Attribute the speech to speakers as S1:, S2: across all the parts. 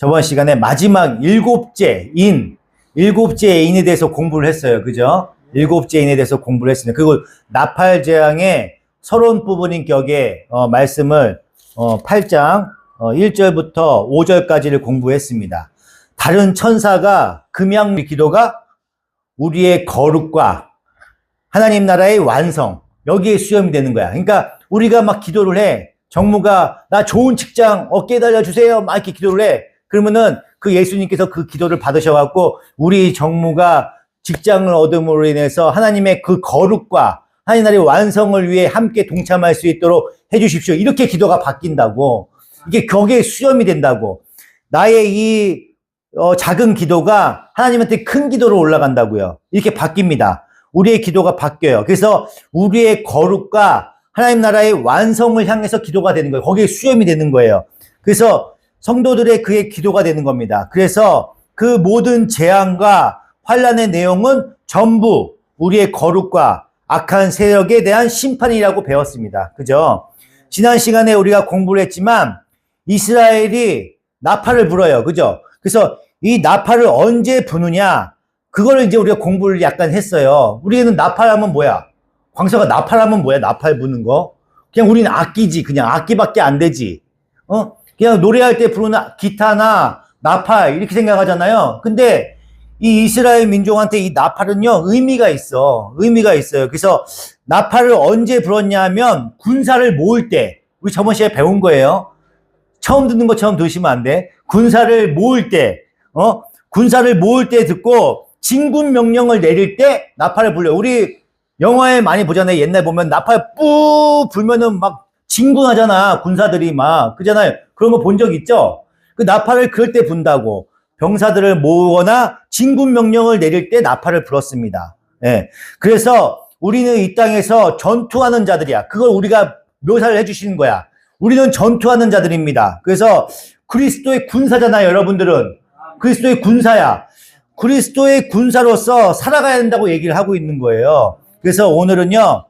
S1: 저번 시간에 마지막 일곱째 인에 대해서 공부를 했어요. 그죠? 일곱째 인에 대해서 공부를 했습니다. 그리고 나팔재앙의 서론 부분인 격의 말씀을 8장 1절부터 5절까지를 공부했습니다. 다른 천사가 금양 기도가 우리의 거룩과 하나님 나라의 완성, 여기에 수렴이 되는 거야. 그러니까 우리가 막 기도를 해. 정무가 나 좋은 직장 어깨에 달려주세요. 막 이렇게 기도를 해. 그러면은 그 예수님께서 그 기도를 받으셔갖고 우리 정무가 직장을 얻음으로 인해서 하나님의 그 거룩과 하나님 나라의 완성을 위해 함께 동참할 수 있도록 해주십시오. 이렇게 기도가 바뀐다고. 이게 거기에 수렴이 된다고. 나의 이 작은 기도가 하나님한테 큰 기도로 올라간다고요. 이렇게 바뀝니다. 우리의 기도가 바뀌어요. 그래서 우리의 거룩과 하나님 나라의 완성을 향해서 기도가 되는 거예요. 거기에 수렴이 되는 거예요. 그래서 성도들의 그의 기도가 되는 겁니다. 그래서 그 모든 재앙과 환난의 내용은 전부 우리의 거룩과 악한 세력에 대한 심판이라고 배웠습니다. 그죠? 지난 시간에 우리가 공부를 했지만 이스라엘이 나팔을 불어요. 그죠? 그래서 이 나팔을 언제 부느냐? 그거를 이제 우리가 공부를 약간 했어요. 우리는 나팔하면 뭐야? 광서가 나팔하면 뭐야? 나팔 부는 거? 그냥 우리는 악기지. 그냥 악기밖에 안 되지. 그냥 노래할 때 부르는 기타나 나팔 이렇게 생각하잖아요. 근데 이 이스라엘 민족한테 이 나팔은요 의미가 있어요. 그래서 나팔을 언제 불었냐 하면 군사를 모을 때, 우리 저번 시간에 배운 거예요. 처음 듣는 것처럼 들으시면 안 돼. 군사를 모을 때 듣고 진군 명령을 내릴 때 나팔을 불려요. 우리 영화에 많이 보잖아요. 옛날 보면 나팔 뿌 불면은 막 진군하잖아. 군사들이 막 그잖아요. 그런 거 본 적 있죠? 그 나팔을 그럴 때 분다고. 병사들을 모으거나 진군 명령을 내릴 때 나팔을 불었습니다. 예. 그래서 우리는 이 땅에서 전투하는 자들이야. 그걸 우리가 묘사를 해주시는 거야. 우리는 전투하는 자들입니다. 그래서 그리스도의 군사잖아요, 여러분들은. 그리스도의 군사야. 그리스도의 군사로서 살아가야 된다고 얘기를 하고 있는 거예요. 그래서 오늘은요,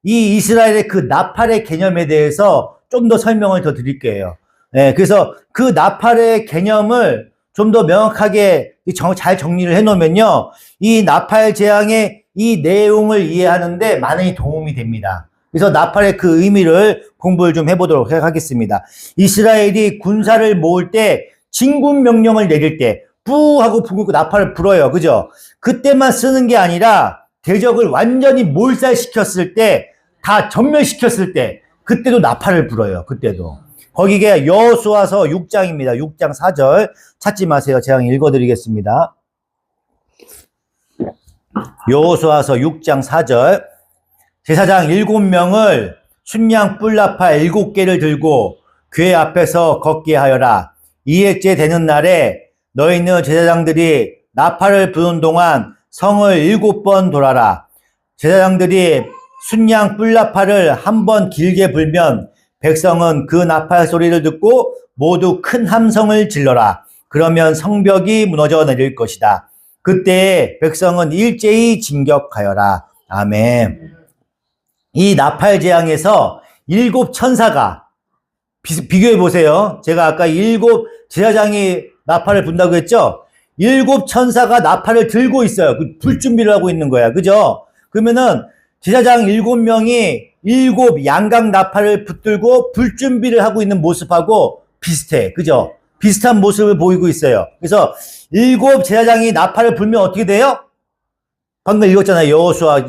S1: 이 이스라엘의 그 나팔의 개념에 대해서 좀 더 설명을 더 드릴게요. 네, 그래서 그 나팔의 개념을 좀 더 명확하게 잘 정리를 해놓으면요, 이 나팔 재앙의 이 내용을 이해하는데 많이 도움이 됩니다. 그래서 나팔의 그 의미를 공부를 좀 해보도록 하겠습니다. 이스라엘이 군사를 모을 때 진군 명령을 내릴 때 뿌 하고 불고 나팔을 불어요. 그죠? 그때만 쓰는 게 아니라 대적을 완전히 몰살시켰을 때, 다 전멸시켰을 때, 그때도 나팔을 불어요. 그때도. 거기게 여호수아서 6장입니다. 6장 4절 찾지 마세요. 제가 읽어드리겠습니다. 여호수아서 6장 4절 제사장 7명을 순양 뿔나팔 7개를 들고 궤 앞에서 걷게 하여라. 2회째 되는 날에 너희는 제사장들이 나팔을 부는 동안 성을 7번 돌아라. 제사장들이 순양 뿔나팔을 한 번 길게 불면 백성은 그 나팔 소리를 듣고 모두 큰 함성을 질러라. 그러면 성벽이 무너져 내릴 것이다. 그때 백성은 일제히 진격하여라. 아멘. 이 나팔 재앙에서 7천사가 비교해 보세요. 제가 아까 7 제사장이 나팔을 분다고 했죠? 7천사가 나팔을 들고 있어요. 불 준비를 하고 있는 거야. 그죠? 그러면은 제사장 7명이 7 양각 나팔을 붙들고 불 준비를 하고 있는 모습하고 비슷해. 그죠? 비슷한 모습을 보이고 있어요. 그래서 7 제사장이 나팔을 불면 어떻게 돼요? 방금 읽었잖아요. 여호수아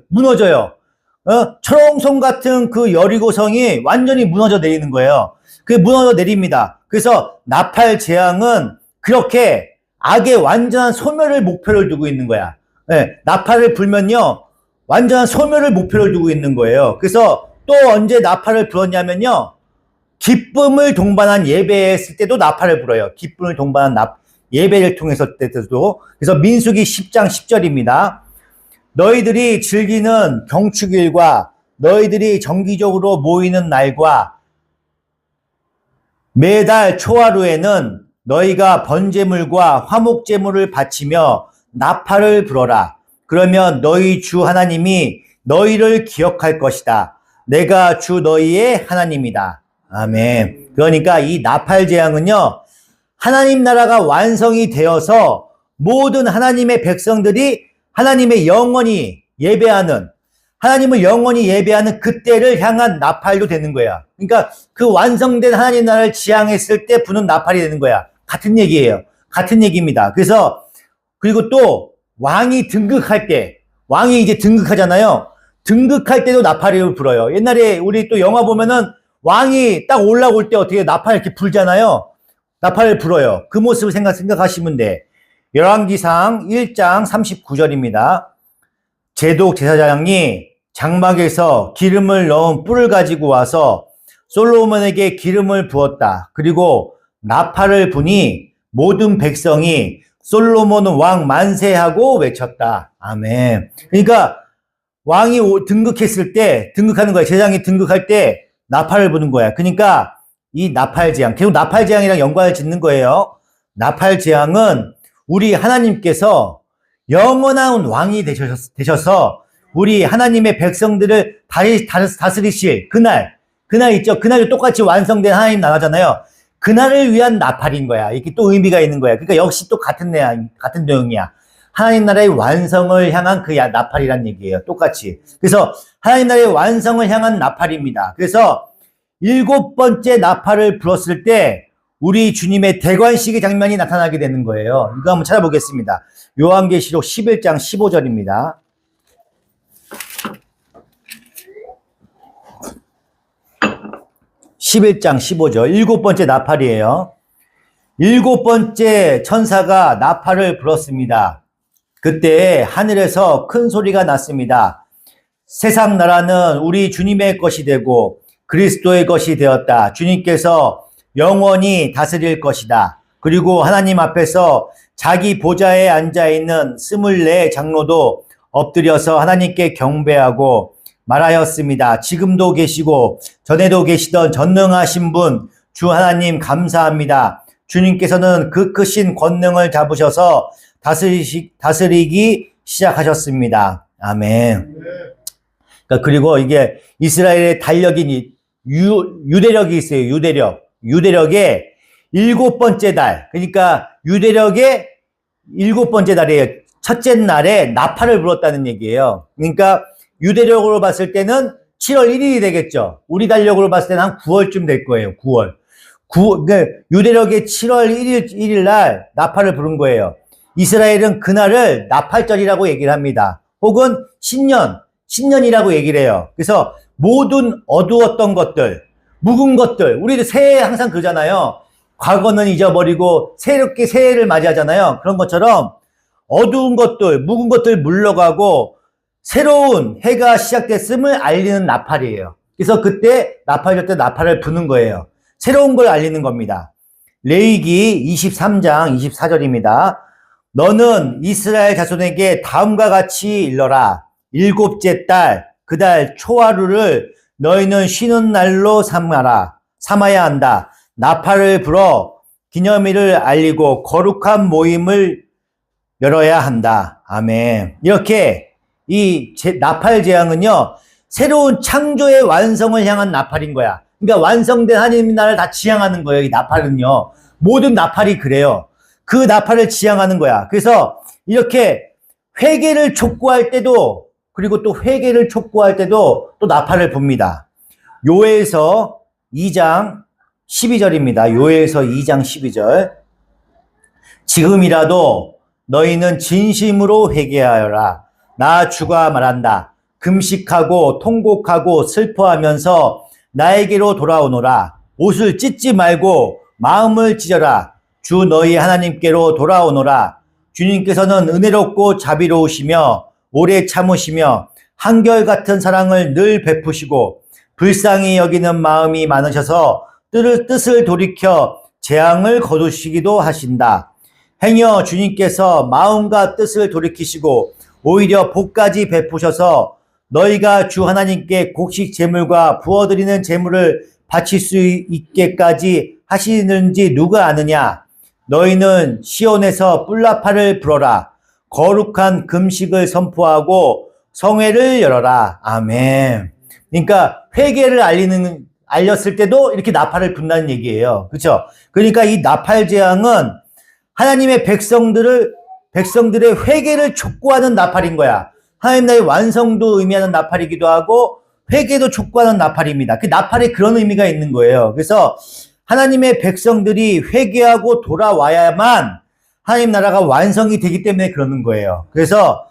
S1: 무너져요. 철옹성 같은 그 여리고성이 완전히 무너져 내리는 거예요. 그게 무너져 내립니다. 그래서 나팔 재앙은 그렇게 악의 완전한 소멸을 목표를 두고 있는 거야. 네, 나팔을 불면요, 완전한 소멸을 목표를 두고 있는 거예요. 그래서 또 언제 나팔을 불었냐면요, 기쁨을 동반한 예배했을 때도 나팔을 불어요. 기쁨을 동반한 예배를 통해서 때도. 그래서 민수기 10장 10절입니다. 너희들이 즐기는 경축일과 너희들이 정기적으로 모이는 날과 매달 초하루에는 너희가 번제물과 화목제물을 바치며 나팔을 불어라. 그러면 너희 주 하나님이 너희를 기억할 것이다. 내가 주 너희의 하나님이다. 아멘. 그러니까 이 나팔 재앙은요, 하나님 나라가 완성이 되어서 모든 하나님의 백성들이 하나님의 영원히 예배하는, 하나님을 영원히 예배하는 그때를 향한 나팔도 되는 거야. 그러니까 그 완성된 하나님 나라를 지향했을 때 부는 나팔이 되는 거야. 같은 얘기예요. 같은 얘기입니다. 그래서 그리고 또 왕이 등극할 때, 왕이 이제 등극하잖아요. 등극할 때도 나팔을 불어요. 옛날에 우리 또 영화 보면은 왕이 딱 올라올 때 어떻게 나팔 이렇게 불잖아요. 나팔을 불어요. 그 모습을 생각하시면 돼. 열왕기상 1장 39절입니다. 제독 제사장이 장막에서 기름을 넣은 뿔을 가지고 와서 솔로몬에게 기름을 부었다. 그리고 나팔을 부니 모든 백성이 솔로몬 왕 만세하고 외쳤다. 아멘. 그러니까 왕이 등극했을 때, 등극하는 거야. 제사장이 등극할 때 나팔을 부는 거야. 그러니까 이 나팔재앙, 결국 나팔재앙이랑 연관을 짓는 거예요. 나팔재앙은 우리 하나님께서 영원한 왕이 되셔서 우리 하나님의 백성들을 다스리실 그날 있죠. 그날도 똑같이 완성된 하나님 나라잖아요. 그날을 위한 나팔인 거야. 이게 또 의미가 있는 거야. 그러니까 역시 또 같은 내용이야. 하나님 나라의 완성을 향한 그 나팔이란 얘기예요. 똑같이. 그래서 하나님 나라의 완성을 향한 나팔입니다. 그래서 7번째 나팔을 불었을 때 우리 주님의 대관식의 장면이 나타나게 되는 거예요. 이거 한번 찾아보겠습니다. 요한계시록 11장 15절입니다. (11장 15절) 7번째 나팔이에요. 7번째 천사가 나팔을 불었습니다. 그때 하늘에서 큰 소리가 났습니다. 세상 나라는 우리 주님의 것이 되고 그리스도의 것이 되었다. 주님께서 영원히 다스릴 것이다. 그리고 하나님 앞에서 자기 보좌에 앉아있는 24 장로도 엎드려서 하나님께 경배하고 말하였습니다. 지금도 계시고 전에도 계시던 전능하신 분 주 하나님 감사합니다. 주님께서는 그 크신 권능을 잡으셔서 다스리기 시작하셨습니다. 아멘. 그러니까 그리고 이게 이스라엘의 달력인 유대력이 있어요. 유대력의 7번째 달. 그러니까 유대력의 7번째 달이에요. 첫째 날에 나팔을 불었다는 얘기예요. 그러니까 유대력으로 봤을 때는 7월 1일이 되겠죠. 우리 달력으로 봤을 때는 한 9월쯤 될 거예요. 9월. 그러니까 유대력의 7월 1일 날 나팔을 부른 거예요. 이스라엘은 그날을 나팔절이라고 얘기를 합니다. 혹은 신년이라고 얘기를 해요. 그래서 모든 어두웠던 것들, 묵은 것들, 우리도 새해 항상 그러잖아요. 과거는 잊어버리고 새롭게 새해를 맞이하잖아요. 그런 것처럼 어두운 것들, 묵은 것들 물러가고 새로운 해가 시작됐음을 알리는 나팔이에요. 그래서 그때 나팔절 때 나팔을 부는 거예요. 새로운 걸 알리는 겁니다. 레위기 23장 24절입니다. 너는 이스라엘 자손에게 다음과 같이 일러라. 7째 달, 그 달 초하루를 너희는 쉬는 날로 삼아야 한다. 나팔을 불어 기념일을 알리고 거룩한 모임을 열어야 한다. 아멘. 이렇게 이 나팔 재앙은요, 새로운 창조의 완성을 향한 나팔인 거야. 그러니까 완성된 하나님 나라를 다 지향하는 거예요. 이 나팔은요. 모든 나팔이 그래요. 그 나팔을 지향하는 거야. 그래서 이렇게 회개를 촉구할 때도, 그리고 또 회개를 촉구할 때도 또 나팔을 붑니다. 요엘서 2장 12절입니다. 요엘서 2장 12절. 지금이라도 너희는 진심으로 회개하여라. 나 주가 말한다. 금식하고 통곡하고 슬퍼하면서 나에게로 돌아오노라. 옷을 찢지 말고 마음을 찢어라. 주 너희 하나님께로 돌아오노라. 주님께서는 은혜롭고 자비로우시며 오래 참으시며 한결같은 사랑을 늘 베푸시고 불쌍히 여기는 마음이 많으셔서 뜻을 돌이켜 재앙을 거두시기도 하신다. 행여 주님께서 마음과 뜻을 돌이키시고 오히려 복까지 베푸셔서 너희가 주 하나님께 곡식 제물과 부어드리는 제물을 바칠 수 있게까지 하시는지 누가 아느냐? 너희는 시온에서 뿔나팔을 불어라. 거룩한 금식을 선포하고 성회를 열어라. 아멘. 그러니까 회개를 알리는 알렸을 때도 이렇게 나팔을 분다는 얘기예요. 그렇죠? 그러니까 이 나팔 재앙은 하나님의 백성들의 회개를 촉구하는 나팔인 거야. 하나님 나라의 완성도 의미하는 나팔이기도 하고 회개도 촉구하는 나팔입니다. 그 나팔에 그런 의미가 있는 거예요. 그래서 하나님의 백성들이 회개하고 돌아와야만 하나님 나라가 완성이 되기 때문에 그러는 거예요. 그래서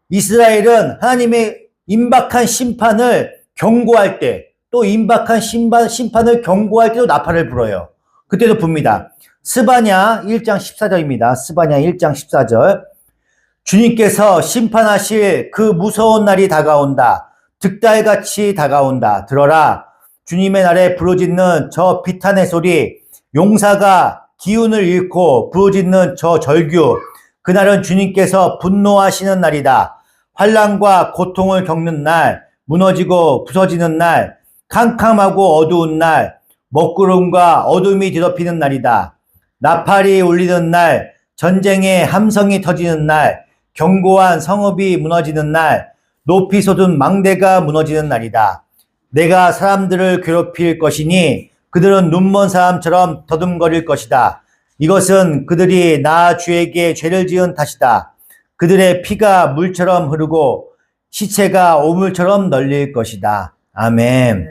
S1: 이스라엘은 하나님의 임박한 심판을 경고할 때, 또 임박한 심판을 경고할 때도 나팔을 불어요. 그때도 붑니다. 스바냐 1장 14절입니다. 스바냐 1장 14절. 주님께서 심판하실 그 무서운 날이 다가온다. 득달같이 다가온다. 들어라. 주님의 날에 부르짖는 저 비탄의 소리, 용사가 기운을 잃고 부르짖는 저 절규. 그날은 주님께서 분노하시는 날이다. 환난과 고통을 겪는 날, 무너지고 부서지는 날, 캄캄하고 어두운 날, 먹구름과 어둠이 뒤덮이는 날이다. 나팔이 울리는 날, 전쟁의 함성이 터지는 날, 견고한 성읍이 무너지는 날, 높이 솟은 망대가 무너지는 날이다. 내가 사람들을 괴롭힐 것이니 그들은 눈먼 사람처럼 더듬거릴 것이다. 이것은 그들이 나 주에게 죄를 지은 탓이다. 그들의 피가 물처럼 흐르고 시체가 오물처럼 널릴 것이다. 아멘.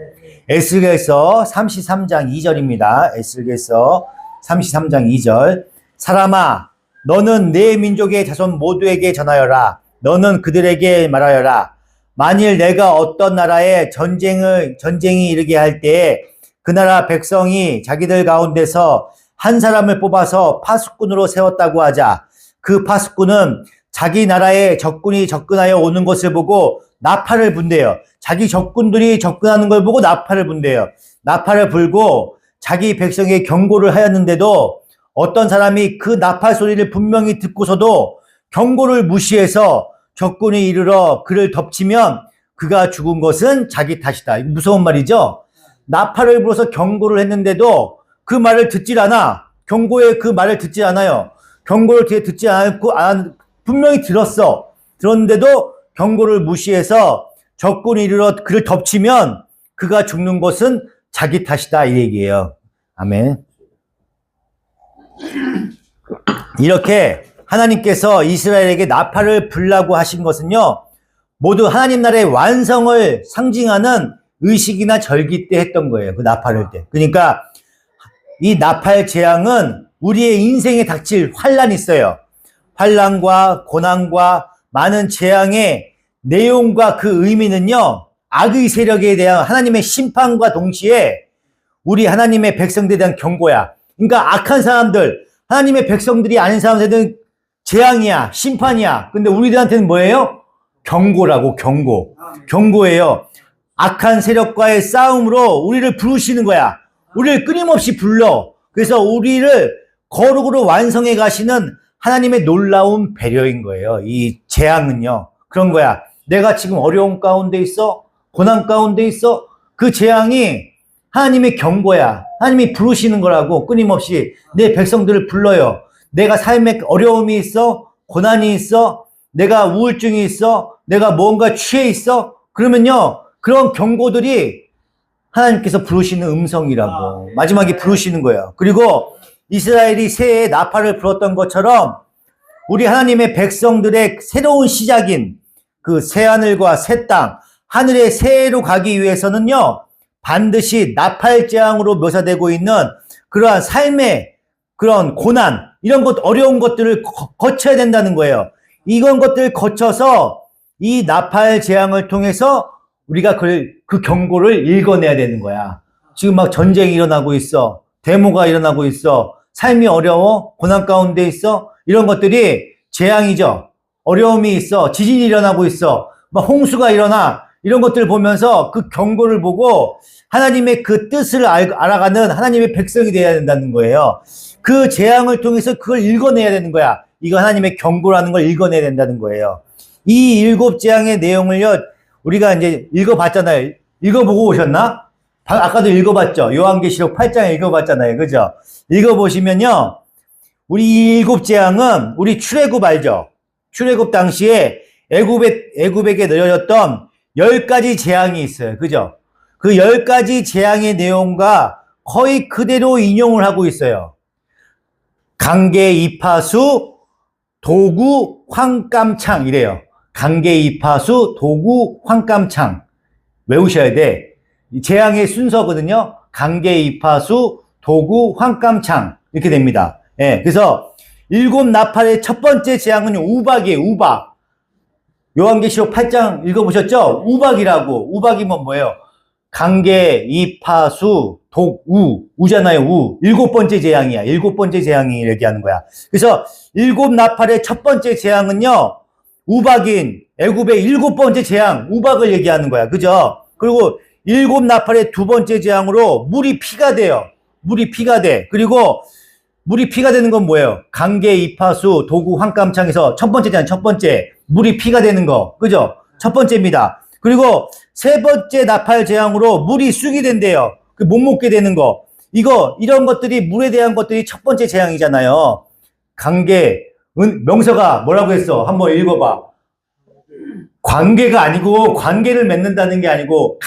S1: 에스겔서 33장 2절입니다. 에스겔서 33장 2절. 사람아, 너는 내 민족의 자손 모두에게 전하여라. 너는 그들에게 말하여라. 만일 내가 어떤 나라에 전쟁이 이르게 할 때에 그 나라 백성이 자기들 가운데서 한 사람을 뽑아서 파수꾼으로 세웠다고 하자. 그 파수꾼은 자기 나라에 적군이 접근하여 오는 것을 보고 나팔을 분대요. 자기 적군들이 접근하는 걸 보고 나팔을 분대요. 나팔을 불고 자기 백성에게 경고를 하였는데도 어떤 사람이 그 나팔 소리를 분명히 듣고서도 경고를 무시해서 적군이 이르러 그를 덮치면 그가 죽은 것은 자기 탓이다. 이거 무서운 말이죠? 나팔을 불어서 경고를 했는데도 그 말을 듣질 않아. 경고의 그 말을 듣지 않아요. 경고를 듣지 않고 분명히 들었는데도 경고를 무시해서 적군이 이르러 그를 덮치면 그가 죽는 것은 자기 탓이다. 이 얘기예요. 아멘. 이렇게 하나님께서 이스라엘에게 나팔을 불라고 하신 것은요, 모두 하나님 나라의 완성을 상징하는 의식이나 절기 때 했던 거예요. 그 나팔을 때. 그러니까 이 나팔 재앙은 우리의 인생에 닥칠 환란이 있어요. 환란과 고난과 많은 재앙의 내용과 그 의미는요, 악의 세력에 대한 하나님의 심판과 동시에 우리 하나님의 백성들에 대한 경고야. 그러니까 악한 사람들, 하나님의 백성들이 아닌 사람들은 재앙이야, 심판이야. 근데 우리들한테는 뭐예요? 경고라고, 경고. 경고예요. 악한 세력과의 싸움으로 우리를 부르시는 거야. 우리를 끊임없이 불러. 그래서 우리를 거룩으로 완성해 가시는 하나님의 놀라운 배려인 거예요. 이 재앙은요. 그런 거야. 내가 지금 어려움 가운데 있어? 고난 가운데 있어? 그 재앙이 하나님의 경고야. 하나님이 부르시는 거라고 끊임없이 내 백성들을 불러요. 내가 삶에 어려움이 있어? 고난이 있어? 내가 우울증이 있어? 내가 뭔가 취해 있어? 그러면요. 그런 경고들이 하나님께서 부르시는 음성이라고. 마지막에 부르시는 거예요. 그리고 이스라엘이 새해에 나팔을 불었던 것처럼 우리 하나님의 백성들의 새로운 시작인 그 새하늘과 새 땅, 하늘의 새해로 가기 위해서는요, 반드시 나팔 재앙으로 묘사되고 있는 그러한 삶의 그런 고난, 이런 것, 어려운 것들을 거쳐야 된다는 거예요. 이런 것들을 거쳐서 이 나팔 재앙을 통해서 우리가 그 경고를 읽어내야 되는 거야. 지금 막 전쟁이 일어나고 있어. 데모가 일어나고 있어. 삶이 어려워. 고난 가운데 있어. 이런 것들이 재앙이죠. 어려움이 있어. 지진이 일어나고 있어. 막 홍수가 일어나. 이런 것들을 보면서 그 경고를 보고 하나님의 그 뜻을 알아가는 하나님의 백성이 되어야 된다는 거예요. 그 재앙을 통해서 그걸 읽어내야 되는 거야. 이거 하나님의 경고라는 걸 읽어내야 된다는 거예요. 이 일곱 재앙의 내용을요, 우리가 이제 읽어봤잖아요. 읽어보고 오셨나? 아까도 읽어봤죠. 요한계시록 8장 읽어봤잖아요. 그죠? 읽어보시면요, 우리 이 일곱 재앙은 우리 출애굽 알죠? 출애굽 당시에 애굽에게 내려졌던 10가지 재앙이 있어요. 그죠? 그 10가지 재앙의 내용과 거의 그대로 인용을 하고 있어요. 강계 이파수, 도구, 황감창 이래요. 강계 이파수, 도구, 황감창. 외우셔야 돼. 재앙의 순서거든요. 강계 이파수, 도구, 황감창. 이렇게 됩니다. 예, 그래서 7나팔의 첫 번째 재앙은 우박이에요. 우박. 요한계시록 8장 읽어보셨죠? 우박이라고. 우박이면 뭐예요? 강계, 이파수, 독우, 우잖아요, 우. 7번째 재앙이야. 7번째 재앙이 얘기하는 거야. 그래서 7나팔의 첫 번째 재앙은요, 우박인 애굽의 7번째 재앙, 우박을 얘기하는 거야. 그죠? 그리고 7나팔의 두 번째 재앙으로 물이 피가 돼요. 물이 피가 돼. 그리고 물이 피가 되는 건 뭐예요? 강계, 이파수, 도구, 황감창에서 첫 번째 재앙, 첫 번째. 물이 피가 되는 거. 그죠? 첫 번째입니다. 그리고 세 번째 나팔 재앙으로 물이 쑥이 된대요. 못 먹게 되는 거. 이런 것들이, 물에 대한 것들이 첫 번째 재앙이잖아요. 강계, 명서가 뭐라고 했어? 한번 읽어봐. 관계가 아니고, 관계를 맺는다는 게 아니고,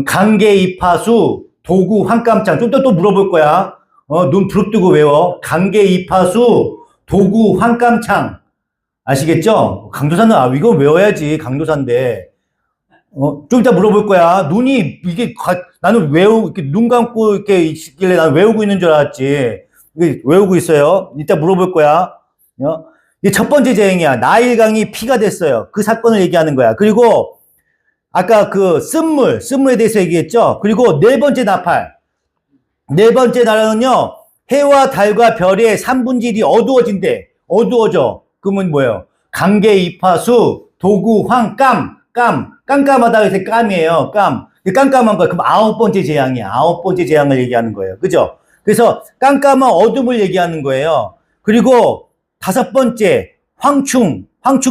S1: 강계, 이파수, 도구, 황감창. 좀 더 또 물어볼 거야. 눈 부릅뜨고 외워. 강계, 이파수, 도구, 황감창. 아시겠죠? 강도사는, 이거 외워야지. 강도사인데. 좀 이따 물어볼 거야. 나는 이렇게 눈 감고 이렇게 있길래 나는 외우고 있는 줄 알았지. 이게 외우고 있어요. 이따 물어볼 거야. 이게 첫 번째 재앙이야. 나일강이 피가 됐어요. 그 사건을 얘기하는 거야. 그리고, 아까 쓴물에 대해서 얘기했죠? 그리고 네 번째 나팔. 네 번째 나라는요, 해와 달과 별의 3분질이 어두워진대. 어두워져. 그러면 뭐예요? 강계, 이파수, 도구, 깜깜하다 해서 깜이에요. 깜깜한 거예요. 그럼 9번째 재앙이야. 9번째 재앙을 얘기하는 거예요. 그죠? 그래서 깜깜한 어둠을 얘기하는 거예요. 그리고 5번째, 황충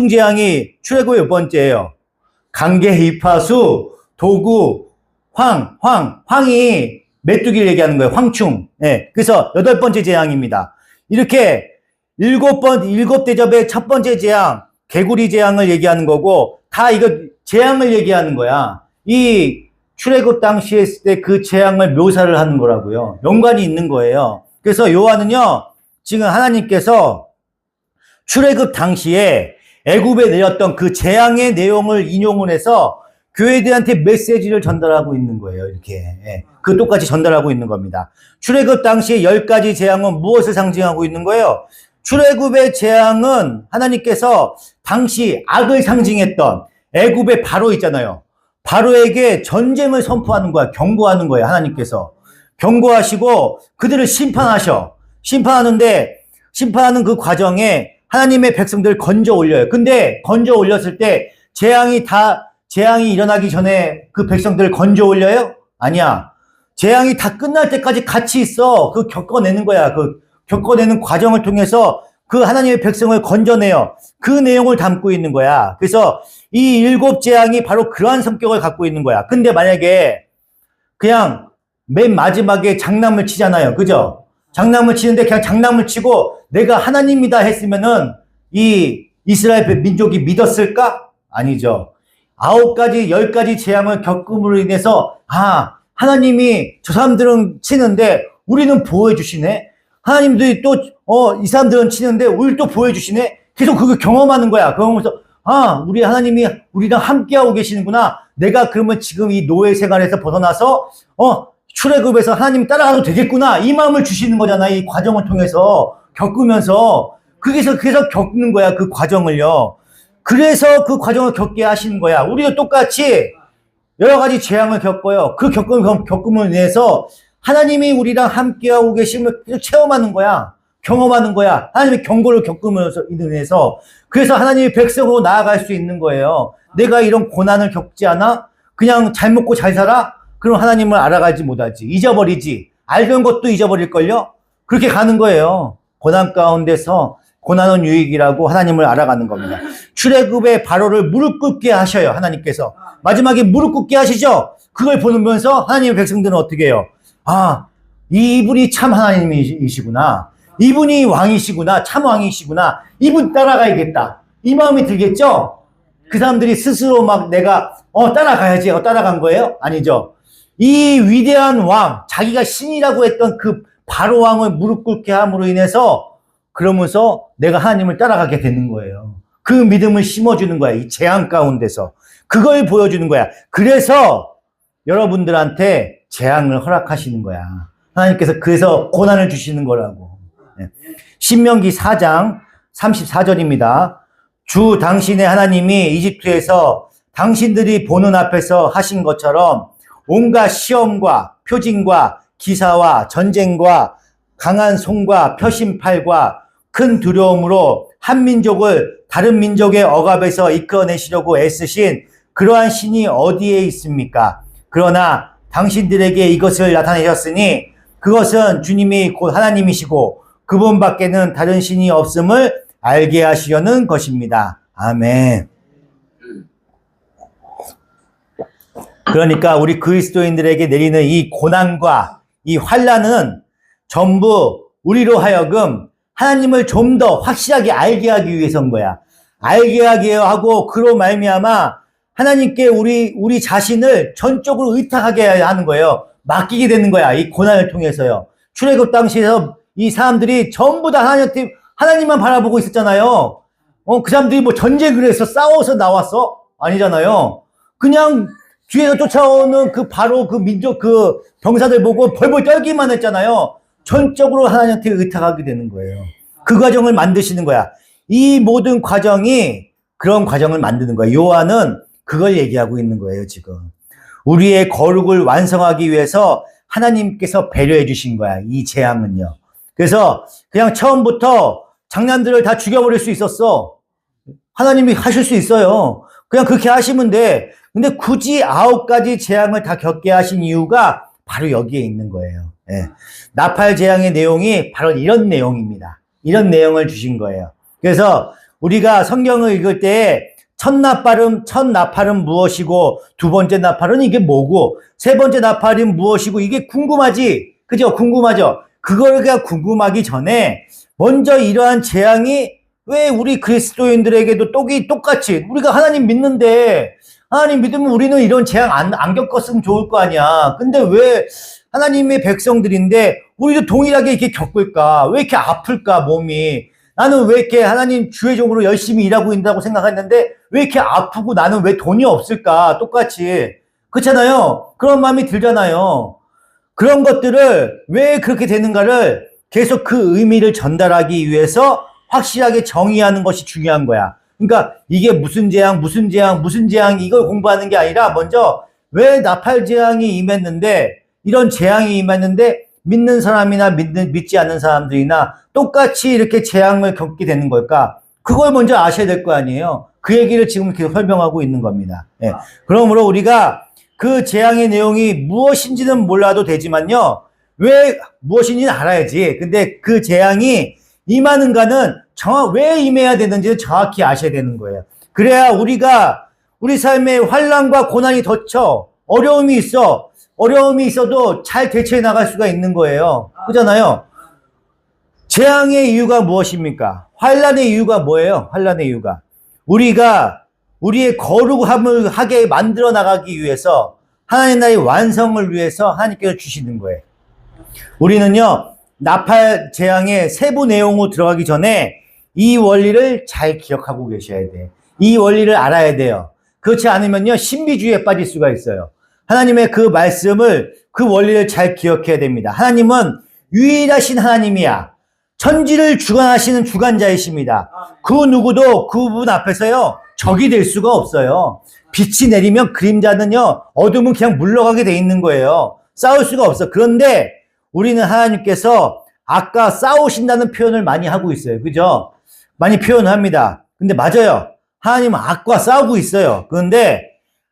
S1: 재앙이 출애굽의 몇 번째예요? 강계, 이파수, 도구, 황이 메뚜기를 얘기하는 거예요. 황충. 예. 그래서 8번째 재앙입니다. 이렇게 7대접의 첫 번째 재앙, 개구리 재앙을 얘기하는 거고, 다 이거 재앙을 얘기하는 거야. 이 출애굽 당시에 했을 때 그 재앙을 묘사를 하는 거라고요. 연관이 있는 거예요. 그래서 요한은요, 지금 하나님께서 출애굽 당시에 애굽에 내렸던 그 재앙의 내용을 인용을 해서 교회들한테 메시지를 전달하고 있는 거예요. 이렇게. 예. 그 똑같이 전달하고 있는 겁니다. 출애굽 당시에 10가지 재앙은 무엇을 상징하고 있는 거예요? 출애굽의 재앙은 하나님께서 당시 악을 상징했던 애굽의 바로 있잖아요. 바로에게 전쟁을 선포하는 거야. 경고하는 거예요. 하나님께서. 경고하시고 그들을 심판하셔. 심판하는 그 과정에 하나님의 백성들을 건져 올려요. 근데 건져 올렸을 때 재앙이 일어나기 전에 그 백성들을 건져 올려요? 아니야. 재앙이 다 끝날 때까지 같이 있어. 겪어내는 거야. 겪어내는 과정을 통해서 그 하나님의 백성을 건져내요. 그 내용을 담고 있는 거야. 그래서 이 7재앙이 바로 그러한 성격을 갖고 있는 거야. 근데 만약에 그냥 맨 마지막에 장난을 치잖아요. 그죠? 장난을 치는데 그냥 장난을 치고 내가 하나님이다 했으면은 이 이스라엘 민족이 믿었을까? 아니죠. 9가지, 10가지 재앙을 겪음으로 인해서 하나님이 저 사람들은 치는데 우리는 보호해 주시네. 하나님들이 또 이 사람들은 치는데 우리를 또 보호해 주시네. 계속 그걸 경험하는 거야. 그러면서 우리 하나님이 우리랑 함께하고 계시는구나. 내가 그러면 지금 이 노예 생활에서 벗어나서 출애굽에서 하나님 따라가도 되겠구나. 이 마음을 주시는 거잖아. 이 과정을 통해서 겪으면서 그래서 겪는 거야. 그 과정을요. 그래서 그 과정을 겪게 하시는 거야. 우리도 똑같이 여러 가지 재앙을 겪어요. 그 겪음을 인해서 하나님이 우리랑 함께하고 계심을 체험하는 거야. 경험하는 거야. 하나님의 경고를 겪으면서 인해서. 그래서 하나님의 백성으로 나아갈 수 있는 거예요. 내가 이런 고난을 겪지 않아? 그냥 잘 먹고 잘 살아? 그럼 하나님을 알아가지 못하지. 잊어버리지. 알던 것도 잊어버릴걸요? 그렇게 가는 거예요. 고난 가운데서 고난은 유익이라고 하나님을 알아가는 겁니다. 출애굽의 바로를 무릎 꿇게 하셔요. 하나님께서. 마지막에 무릎 꿇게 하시죠? 그걸 보면서 하나님의 백성들은 어떻게 해요? 이분이 참 하나님이시구나. 이분이 왕이시구나. 참 왕이시구나. 이분 따라가야겠다. 이 마음이 들겠죠? 그 사람들이 스스로 막 내가 따라가야지 따라간 거예요? 아니죠. 이 위대한 왕, 자기가 신이라고 했던 그 바로 왕을 무릎 꿇게 함으로 인해서 그러면서 내가 하나님을 따라가게 되는 거예요. 그 믿음을 심어주는 거야. 이 재앙 가운데서. 그걸 보여주는 거야. 그래서 여러분들한테 재앙을 허락하시는 거야. 하나님께서 그래서 고난을 주시는 거라고. 신명기 4장 34절입니다. 주 당신의 하나님이 이집트에서 당신들이 보는 앞에서 하신 것처럼 온갖 시험과 표징과 기사와 전쟁과 강한 손과 표심팔과 큰 두려움으로 한 민족을 다른 민족의 억압에서 이끌어내시려고 애쓰신 그러한 신이 어디에 있습니까? 그러나 당신들에게 이것을 나타내셨으니 그것은 주님이 곧 하나님이시고 그분밖에는 다른 신이 없음을 알게 하시려는 것입니다. 아멘. 그러니까 우리 그리스도인들에게 내리는 이 고난과 이 환난은 전부 우리로 하여금 하나님을 좀 더 확실하게 알게 하기 위해서인 거야. 알게 하게 하고 그로 말미암아 하나님께 우리 자신을 전적으로 의탁하게 하는 거예요. 맡기게 되는 거야. 이 고난을 통해서요. 출애굽 당시에서 이 사람들이 전부 다 하나님만 바라보고 있었잖아요. 그 사람들이 뭐 전쟁을 해서 싸워서 나왔어? 아니잖아요. 그냥 뒤에서 쫓아오는 바로 그 민족 병사들 보고 벌벌 떨기만 했잖아요. 전적으로 하나님한테 의탁하게 되는 거예요. 그 과정을 만드시는 거야. 이 모든 과정이 그런 과정을 만드는 거야. 요한은 그걸 얘기하고 있는 거예요, 지금. 우리의 거룩을 완성하기 위해서 하나님께서 배려해 주신 거야, 이 재앙은요. 그래서 그냥 처음부터 장난들을 다 죽여버릴 수 있었어. 하나님이 하실 수 있어요. 그냥 그렇게 하시면 돼. 근데 굳이 9가지 재앙을 다 겪게 하신 이유가 바로 여기에 있는 거예요. 예. 나팔 재앙의 내용이 바로 이런 내용입니다. 이런 내용을 주신 거예요. 그래서 우리가 성경을 읽을 때 첫 나팔은 무엇이고, 두 번째 나팔은 이게 뭐고, 세 번째 나팔은 무엇이고, 이게 궁금하지? 그죠? 궁금하죠? 그거가 궁금하기 전에 먼저 이러한 재앙이 왜 우리 그리스도인들에게도 똑같이 우리가 하나님 믿는데 하나님 믿으면 우리는 이런 재앙 안 겪었으면 좋을 거 아니야. 근데 왜 하나님의 백성들인데 우리도 동일하게 이렇게 겪을까? 왜 이렇게 아플까, 몸이? 나는 왜 이렇게 하나님 주의 종으로 열심히 일하고 있다고 생각했는데 왜 이렇게 아프고 나는 왜 돈이 없을까? 똑같이. 그렇잖아요. 그런 마음이 들잖아요. 그런 것들을 왜 그렇게 되는가를 계속 그 의미를 전달하기 위해서 확실하게 정의하는 것이 중요한 거야. 그러니까 이게 무슨 재앙 이걸 공부하는 게 아니라 먼저 왜 나팔 재앙이 임했는데 이런 재앙이 임했는데 믿는 사람이나 믿지 않는 사람들이나 똑같이 이렇게 재앙을 겪게 되는 걸까? 그걸 먼저 아셔야 될 거 아니에요. 그 얘기를 지금 계속 설명하고 있는 겁니다. 예. 그러므로 우리가 그 재앙의 내용이 무엇인지는 몰라도 되지만요. 왜 무엇인지는 알아야지. 근데 그 재앙이 임하는가는 왜 임해야 되는지를 정확히 아셔야 되는 거예요. 그래야 우리가 우리 삶에 환난과 고난이 덮쳐 어려움이 있어도 잘 대처해 나갈 수가 있는 거예요. 그잖아요. 재앙의 이유가 무엇입니까? 환난의 이유가 뭐예요? 환난의 이유가 우리가 우리의 거룩함을 하게 만들어 나가기 위해서 하나님 나라의 완성을 위해서 하나님께서 주시는 거예요. 우리는요, 나팔 재앙의 세부 내용으로 들어가기 전에 이 원리를 잘 기억하고 계셔야 돼. 이 원리를 알아야 돼요. 그렇지 않으면요, 신비주의에 빠질 수가 있어요. 하나님의 그 말씀을, 그 원리를 잘 기억해야 됩니다. 하나님은 유일하신 하나님이야. 천지를 주관하시는 주관자이십니다. 그 누구도 그분 앞에서요, 적이 될 수가 없어요. 빛이 내리면 그림자는요, 어둠은 그냥 물러가게 돼 있는 거예요. 싸울 수가 없어. 그런데 우리는 하나님께서 아까 싸우신다는 표현을 많이 하고 있어요. 그죠? 많이 표현합니다. 근데 맞아요. 하나님은 악과 싸우고 있어요. 그런데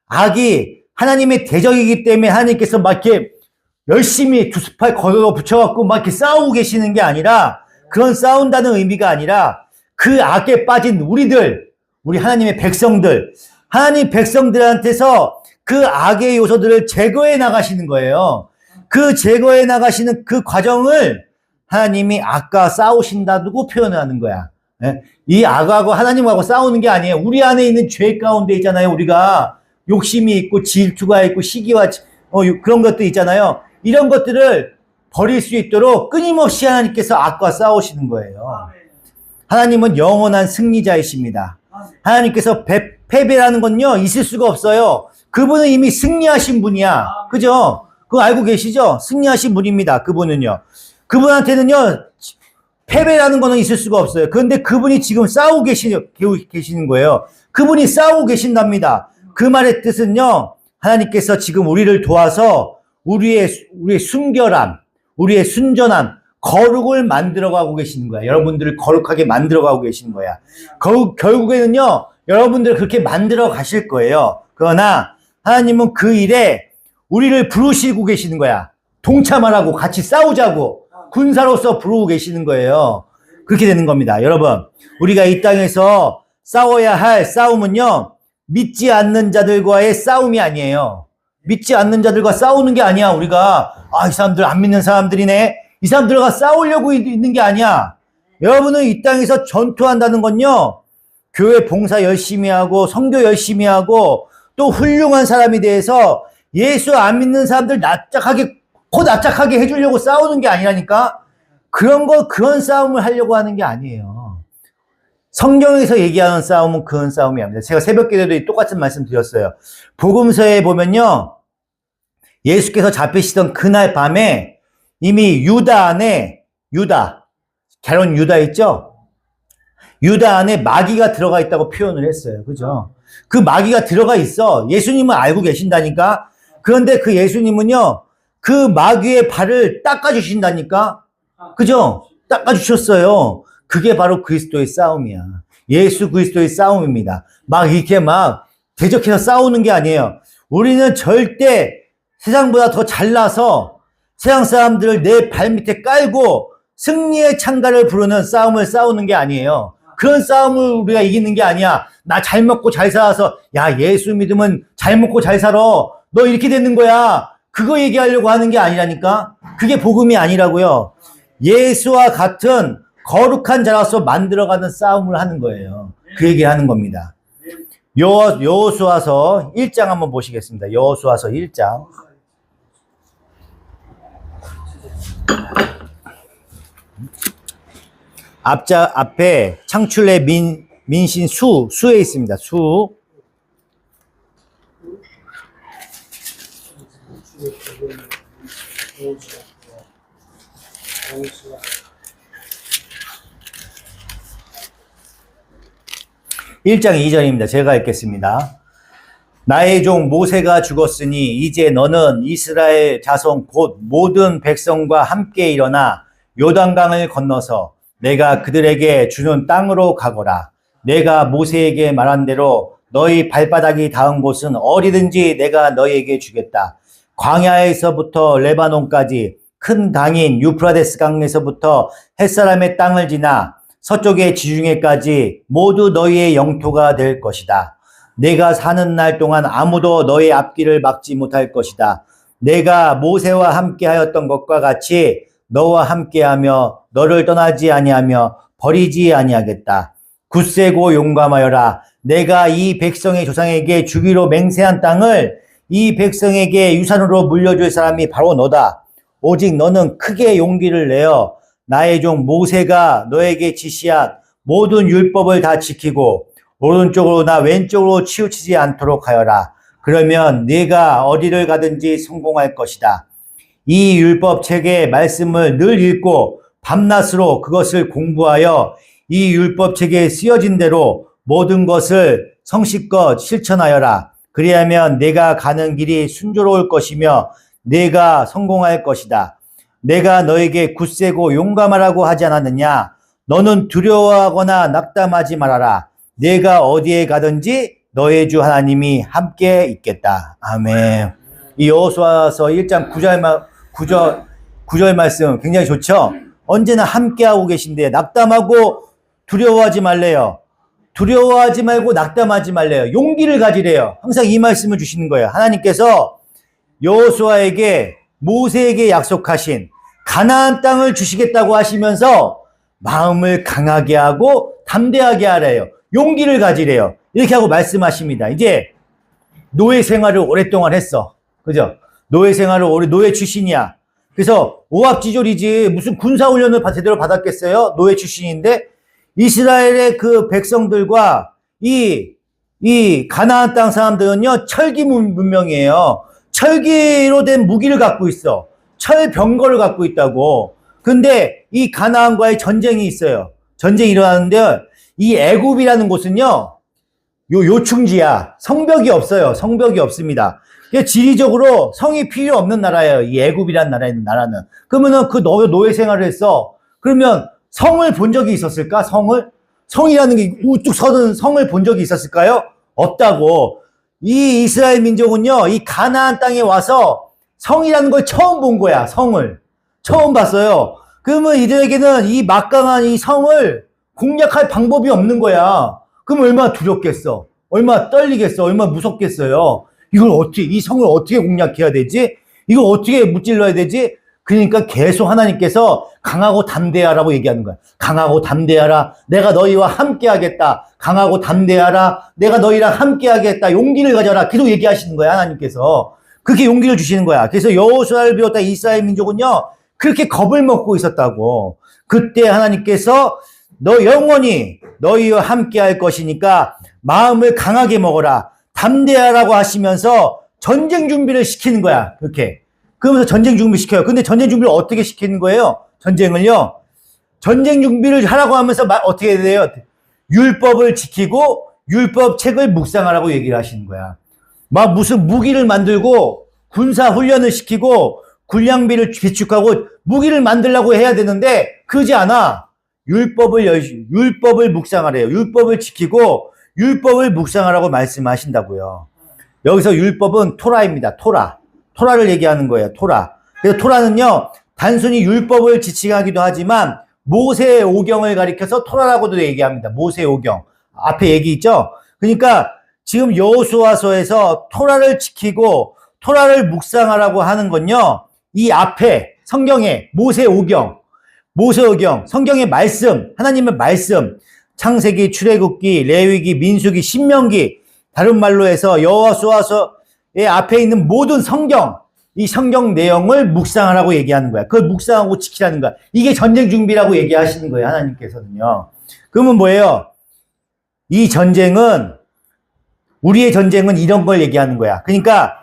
S1: 악이 하나님의 대적이기 때문에 하나님께서 막 이렇게 열심히 두 스팔 걸어 붙여갖고 막 이렇게 싸우고 계시는 게 아니라 그런 싸운다는 의미가 아니라 그 악에 빠진 우리 하나님의 백성들, 하나님 백성들한테서 그 악의 요소들을 제거해 나가시는 거예요. 그 제거해 나가시는 그 과정을 하나님이 악과 싸우신다고 표현하는 거야. 예? 이 악하고 하나님하고 싸우는 게 아니에요. 우리 안에 있는 죄 가운데 있잖아요. 우리가 욕심이 있고 질투가 있고 시기와 그런 것도 있잖아요. 이런 것들을 버릴 수 있도록 끊임없이 하나님께서 악과 싸우시는 거예요. 하나님은 영원한 승리자이십니다. 하나님께서 패배라는 건요, 있을 수가 없어요. 그분은 이미 승리하신 분이야. 그죠? 그거 알고 계시죠? 승리하신 분입니다. 그분은요. 그분한테는요, 패배라는 거는 있을 수가 없어요. 그런데 그분이 지금 싸우고 계시는 거예요. 그분이 싸우고 계신답니다. 그 말의 뜻은요, 하나님께서 지금 우리를 도와서 우리의 순결함, 우리의 순전함, 거룩을 만들어가고 계시는 거야. 여러분들을 거룩하게 만들어가고 계시는 거야. 결국에는요, 여러분들을 그렇게 만들어 가실 거예요. 그러나 하나님은 그 일에 우리를 부르시고 계시는 거야. 동참하라고, 같이 싸우자고, 군사로서 부르고 계시는 거예요. 그렇게 되는 겁니다. 여러분, 우리가 이 땅에서 싸워야 할 싸움은요, 믿지 않는 자들과의 싸움이 아니에요. 믿지 않는 자들과 싸우는 게 아니야. 우리가 이 사람들 안 믿는 사람들이네. 이 사람들과 싸우려고 있는 게 아니야. 여러분은 이 땅에서 전투한다는 건요, 교회 봉사 열심히 하고 선교 열심히 하고 또 훌륭한 사람이 돼서 예수 안 믿는 사람들 납작하게 해주려고 싸우는 게 아니라니까. 그런 싸움을 하려고 하는 게 아니에요. 성경에서 얘기하는 싸움은 그런 싸움이 아닙니다. 제가 새벽 기도에도 똑같은 말씀 드렸어요. 복음서에 보면요, 예수께서 잡히시던 그날 밤에 이미 유다 안에, 갸론 유다 있죠? 유다 안에 마귀가 들어가 있다고 표현을 했어요. 그죠? 그 마귀가 들어가 있어. 예수님은 알고 계신다니까? 그런데 그 예수님은요, 그 마귀의 발을 닦아주신다니까? 그죠? 닦아주셨어요. 그게 바로 그리스도의 싸움이야. 예수 그리스도의 싸움입니다. 이렇게 대적해서 싸우는 게 아니에요. 우리는 절대 세상보다 더 잘나서 세상 사람들을 내 발밑에 깔고 승리의 창가를 부르는 싸움을 싸우는 게 아니에요. 그런 싸움을 우리가 이기는 게 아니야. 나 잘 먹고 잘 살아서, 야, 예수 믿으면 잘 먹고 잘 살아. 너 이렇게 되는 거야. 그거 얘기하려고 하는 게 아니라니까? 그게 복음이 아니라고요. 예수와 같은 거룩한 자로서 만들어가는 싸움을 하는 거예요. 그 얘기를 하는 겁니다. 여호수아서 1장 한번 보시겠습니다. 여호수아서 1장. 앞에 창출의 민신 수에 있습니다. 수. (1장 2절입니다) 제가 읽겠습니다. 나의 종 모세가 죽었으니 이제 너는 이스라엘 자손 곧 모든 백성과 함께 일어나 요단강을 건너서 내가 그들에게 주는 땅으로 가거라. 내가 모세에게 말한 대로 너희 발바닥이 닿은 곳은 어디든지 내가 너희에게 주겠다. 광야에서부터 레바논까지 큰 강인 유프라데스 강에서부터 햇사람의 땅을 지나 서쪽의 지중해까지 모두 너희의 영토가 될 것이다. 내가 사는 날 동안 아무도 너의 앞길을 막지 못할 것이다. 내가 모세와 함께 하였던 것과 같이 너와 함께하며 너를 떠나지 아니하며 버리지 아니하겠다. 굳세고 용감하여라. 내가 이 백성의 조상에게 주기로 맹세한 땅을 이 백성에게 유산으로 물려줄 사람이 바로 너다. 오직 너는 크게 용기를 내어 나의 종 모세가 너에게 지시한 모든 율법을 다 지키고 오른쪽으로나 왼쪽으로 치우치지 않도록 하여라. 그러면 네가 어디를 가든지 성공할 것이다. 이 율법 책의 말씀을 늘 읽고 밤낮으로 그것을 공부하여 이 율법 책에 쓰여진 대로 모든 것을 성실껏 실천하여라. 그리하면 내가 가는 길이 순조로울 것이며 내가 성공할 것이다. 내가 너에게 굳세고 용감하라고 하지 않았느냐? 너는 두려워하거나 낙담하지 말아라. 내가 어디에 가든지 너의 주 하나님이 함께 있겠다. 아멘. 이 여호수아서 1장 9절 말씀 굉장히 좋죠? 언제나 함께하고 계신데 낙담하고 두려워하지 말래요. 두려워하지 말고 낙담하지 말래요. 용기를 가지래요. 항상 이 말씀을 주시는 거예요. 하나님께서 여호수아에게 모세에게 약속하신 가나안 땅을 주시겠다고 하시면서 마음을 강하게 하고 담대하게 하래요. 용기를 가지래요. 이렇게 하고 말씀하십니다. 이제 노예 생활을 오랫동안 했어. 그죠? 노예 생활을 노예 출신이야. 그래서 오합지졸이지 무슨 군사훈련을 제대로 받았겠어요? 노예 출신인데 이스라엘의 그 백성들과 이 가나안 땅 사람들은요, 철기 문명이에요. 철기로 된 무기를 갖고 있어. 철병거를 갖고 있다고. 근데 이 가나안과의 전쟁이 있어요. 전쟁이 일어나는데 이 애굽이라는 곳은요, 요충지야. 성벽이 없어요. 성벽이 없습니다. 지리적으로 성이 필요 없는 나라예요. 이 애굽이라는 나라는. 그러면은 그 노예 생활을 했어. 그러면 성을 본 적이 있었을까? 성이라는 게 우뚝 서는 성을 본 적이 있었을까요? 없다고. 이 이스라엘 민족은요, 이 가나안 땅에 와서 성이라는 걸 처음 본 거야. 성을. 처음 봤어요. 그러면 이들에게는 이 막강한 이 성을 공략할 방법이 없는 거야. 그럼 얼마나 두렵겠어? 얼마나 떨리겠어? 얼마나 무섭겠어요? 이 성을 어떻게 공략해야 되지? 이걸 어떻게 무찔러야 되지? 그러니까 계속 하나님께서 강하고 담대하라고 얘기하는 거야. 강하고 담대하라. 내가 너희와 함께 하겠다. 강하고 담대하라. 내가 너희랑 함께 하겠다. 용기를 가져라. 계속 얘기하시는 거야, 하나님께서. 그렇게 용기를 주시는 거야. 그래서 여호수아를 비롯한 이스라엘 민족은요, 그렇게 겁을 먹고 있었다고. 그때 하나님께서 너 영원히 너희와 함께 할 것이니까 마음을 강하게 먹어라. 담대하라고 하시면서 전쟁 준비를 시키는 거야. 그렇게. 그러면서 전쟁 준비 시켜요. 근데 전쟁 준비를 어떻게 시키는 거예요? 전쟁을요. 전쟁 준비를 하라고 하면서 어떻게 해야 돼요? 율법을 지키고 율법 책을 묵상하라고 얘기를 하시는 거야. 막 무슨 무기를 만들고 군사 훈련을 시키고 군량비를 비축하고 무기를 만들려고 해야 되는데 그러지 않아. 율법을 묵상하래요. 율법을 지키고 율법을 묵상하라고 말씀하신다고요. 여기서 율법은 토라입니다. 토라를 얘기하는 거예요. 토라. 그래서 토라는요, 단순히 율법을 지칭하기도 하지만 모세의 오경을 가리켜서 토라라고도 얘기합니다. 모세의 오경. 앞에 얘기 있죠? 그러니까 지금 여호수아서에서 토라를 지키고 토라를 묵상하라고 하는 건요, 이 앞에 성경에 모세의 오경, 성경의 말씀, 하나님의 말씀, 창세기, 출애굽기, 레위기, 민수기, 신명기, 다른 말로 해서 여호수아서의 앞에 있는 모든 성경, 이 성경 내용을 묵상하라고 얘기하는 거야. 그걸 묵상하고 지키라는 거야. 이게 전쟁 준비라고 얘기하시는 거예요, 하나님께서는요. 그러면 뭐예요? 우리의 전쟁은 이런 걸 얘기하는 거야. 그러니까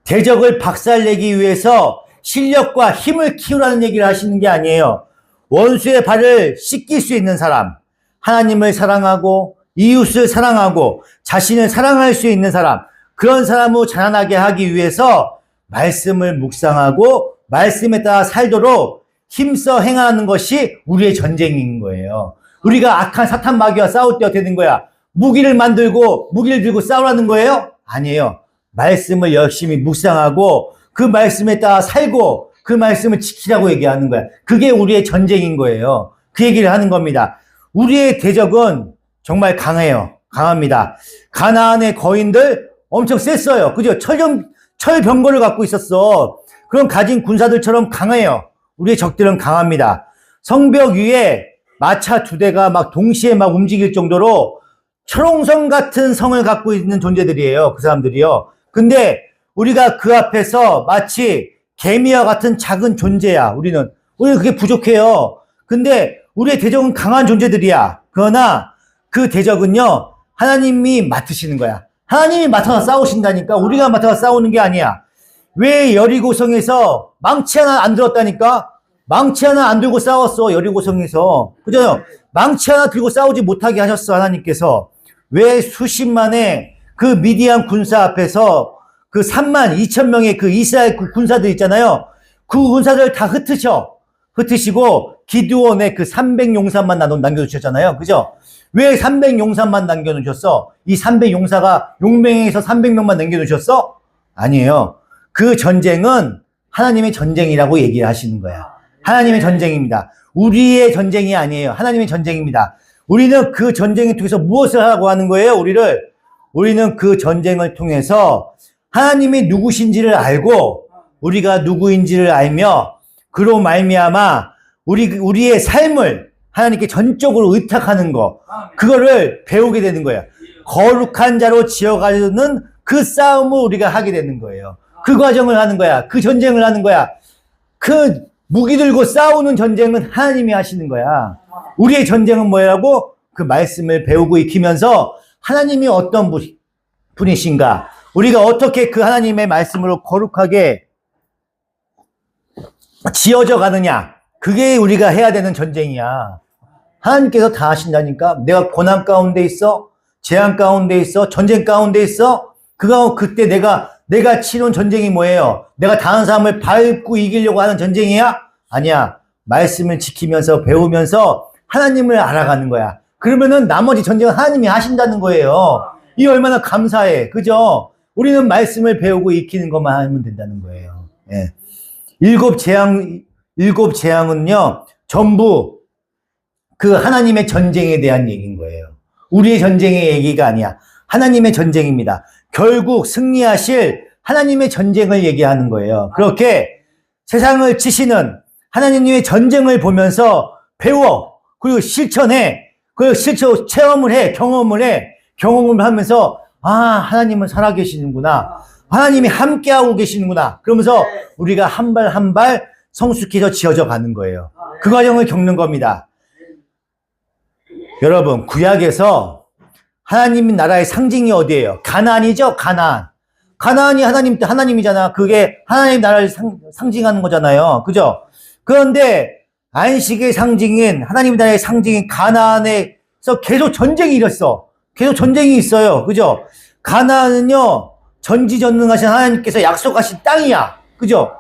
S1: 대적을 박살내기 위해서 실력과 힘을 키우라는 얘기를 하시는 게 아니에요. 원수의 발을 씻길 수 있는 사람, 하나님을 사랑하고 이웃을 사랑하고 자신을 사랑할 수 있는 사람, 그런 사람을 자라나게 하기 위해서 말씀을 묵상하고 말씀에 따라 살도록 힘써 행하는 것이 우리의 전쟁인 거예요. 우리가 악한 사탄 마귀와 싸울 때 어떻게 되는 거야? 무기를 들고 싸우라는 거예요? 아니에요. 말씀을 열심히 묵상하고 그 말씀에 따라 살고 그 말씀을 지키라고 얘기하는 거야. 그게 우리의 전쟁인 거예요. 그 얘기를 하는 겁니다. 우리의 대적은 정말 강합니다. 가나안의 거인들 엄청 셌어요. 그죠? 철병거를 갖고 있었어. 그런 가진 군사들처럼 강해요. 우리의 적들은 강합니다. 성벽 위에 마차 2대가 막 동시에 막 움직일 정도로 철옹성 같은 성을 갖고 있는 존재들이에요. 그 사람들이요. 근데 우리가 그 앞에서 마치 개미와 같은 작은 존재야. 우리는 그게 부족해요. 근데 우리의 대적은 강한 존재들이야. 그러나 그 대적은요, 하나님이 맡으시는 거야. 하나님이 맡아서 싸우신다니까. 우리가 맡아서 싸우는 게 아니야. 왜 여리고성에서 망치 하나 안 들었다니까? 망치 하나 안 들고 싸웠어, 여리고성에서. 그죠? 망치 하나 들고 싸우지 못하게 하셨어, 하나님께서. 왜 수십만의 그 미디안 군사 앞에서 그 32,000명의 그 이스라엘 그 군사들 있잖아요. 그 군사들 다 흩으시고 기드온의 그 300용사만 남겨두셨잖아요. 그죠? 왜 300용사만 남겨놓으셨어? 이 300용사가 용맹에서 300명만 남겨놓으셨어? 아니에요. 그 전쟁은 하나님의 전쟁이라고 얘기를 하시는 거야. 하나님의 전쟁입니다. 우리의 전쟁이 아니에요. 하나님의 전쟁입니다. 우리는 그 전쟁을 통해서 무엇을 하라고 하는 거예요? 우리는 그 전쟁을 통해서 하나님이 누구신지를 알고 우리가 누구인지를 알며 그로 말미암아 우리의 삶을 하나님께 전적으로 의탁하는 거, 그거를 배우게 되는 거예요. 거룩한 자로 지어가는 그 싸움을 우리가 하게 되는 거예요. 그 과정을 하는 거야. 그 전쟁을 하는 거야. 그 무기 들고 싸우는 전쟁은 하나님이 하시는 거야. 우리의 전쟁은 뭐라고? 그 말씀을 배우고 익히면서 하나님이 어떤 분이신가, 우리가 어떻게 그 하나님의 말씀으로 거룩하게 지어져 가느냐, 그게 우리가 해야 되는 전쟁이야. 하나님께서 다 하신다니까. 내가 고난 가운데 있어, 재앙 가운데 있어, 전쟁 가운데 있어. 그때 내가 치른 전쟁이 뭐예요? 내가 다른 사람을 밟고 이기려고 하는 전쟁이야? 아니야. 말씀을 지키면서 배우면서 하나님을 알아가는 거야. 그러면은 나머지 전쟁은 하나님이 하신다는 거예요. 이 얼마나 감사해. 그죠? 우리는 말씀을 배우고 익히는 것만 하면 된다는 거예요. 예. 일곱 재앙은요, 전부 그 하나님의 전쟁에 대한 얘기인 거예요. 우리의 전쟁의 얘기가 아니야. 하나님의 전쟁입니다. 결국 승리하실 하나님의 전쟁을 얘기하는 거예요. 그렇게 세상을 치시는 하나님의 전쟁을 보면서 배워. 그리고 실천해. 그리고 체험을 해. 경험을 하면서, 아, 하나님은 살아계시는구나. 하나님이 함께하고 계시는구나. 그러면서 우리가 한 발 한 발 성숙해서 지어져 가는 거예요. 그 과정을 겪는 겁니다. 여러분, 구약에서 하나님 나라의 상징이 어디예요? 가나안이죠? 가나안이 하나님이잖아. 그게 하나님 나라를 상징하는 거잖아요. 그죠? 그런데 안식의 상징인, 하나님 나라의 상징인 가나안에서 계속 전쟁이 일었어. 계속 전쟁이 있어요. 그죠? 가나안은요, 전지전능하신 하나님께서 약속하신 땅이야. 그죠?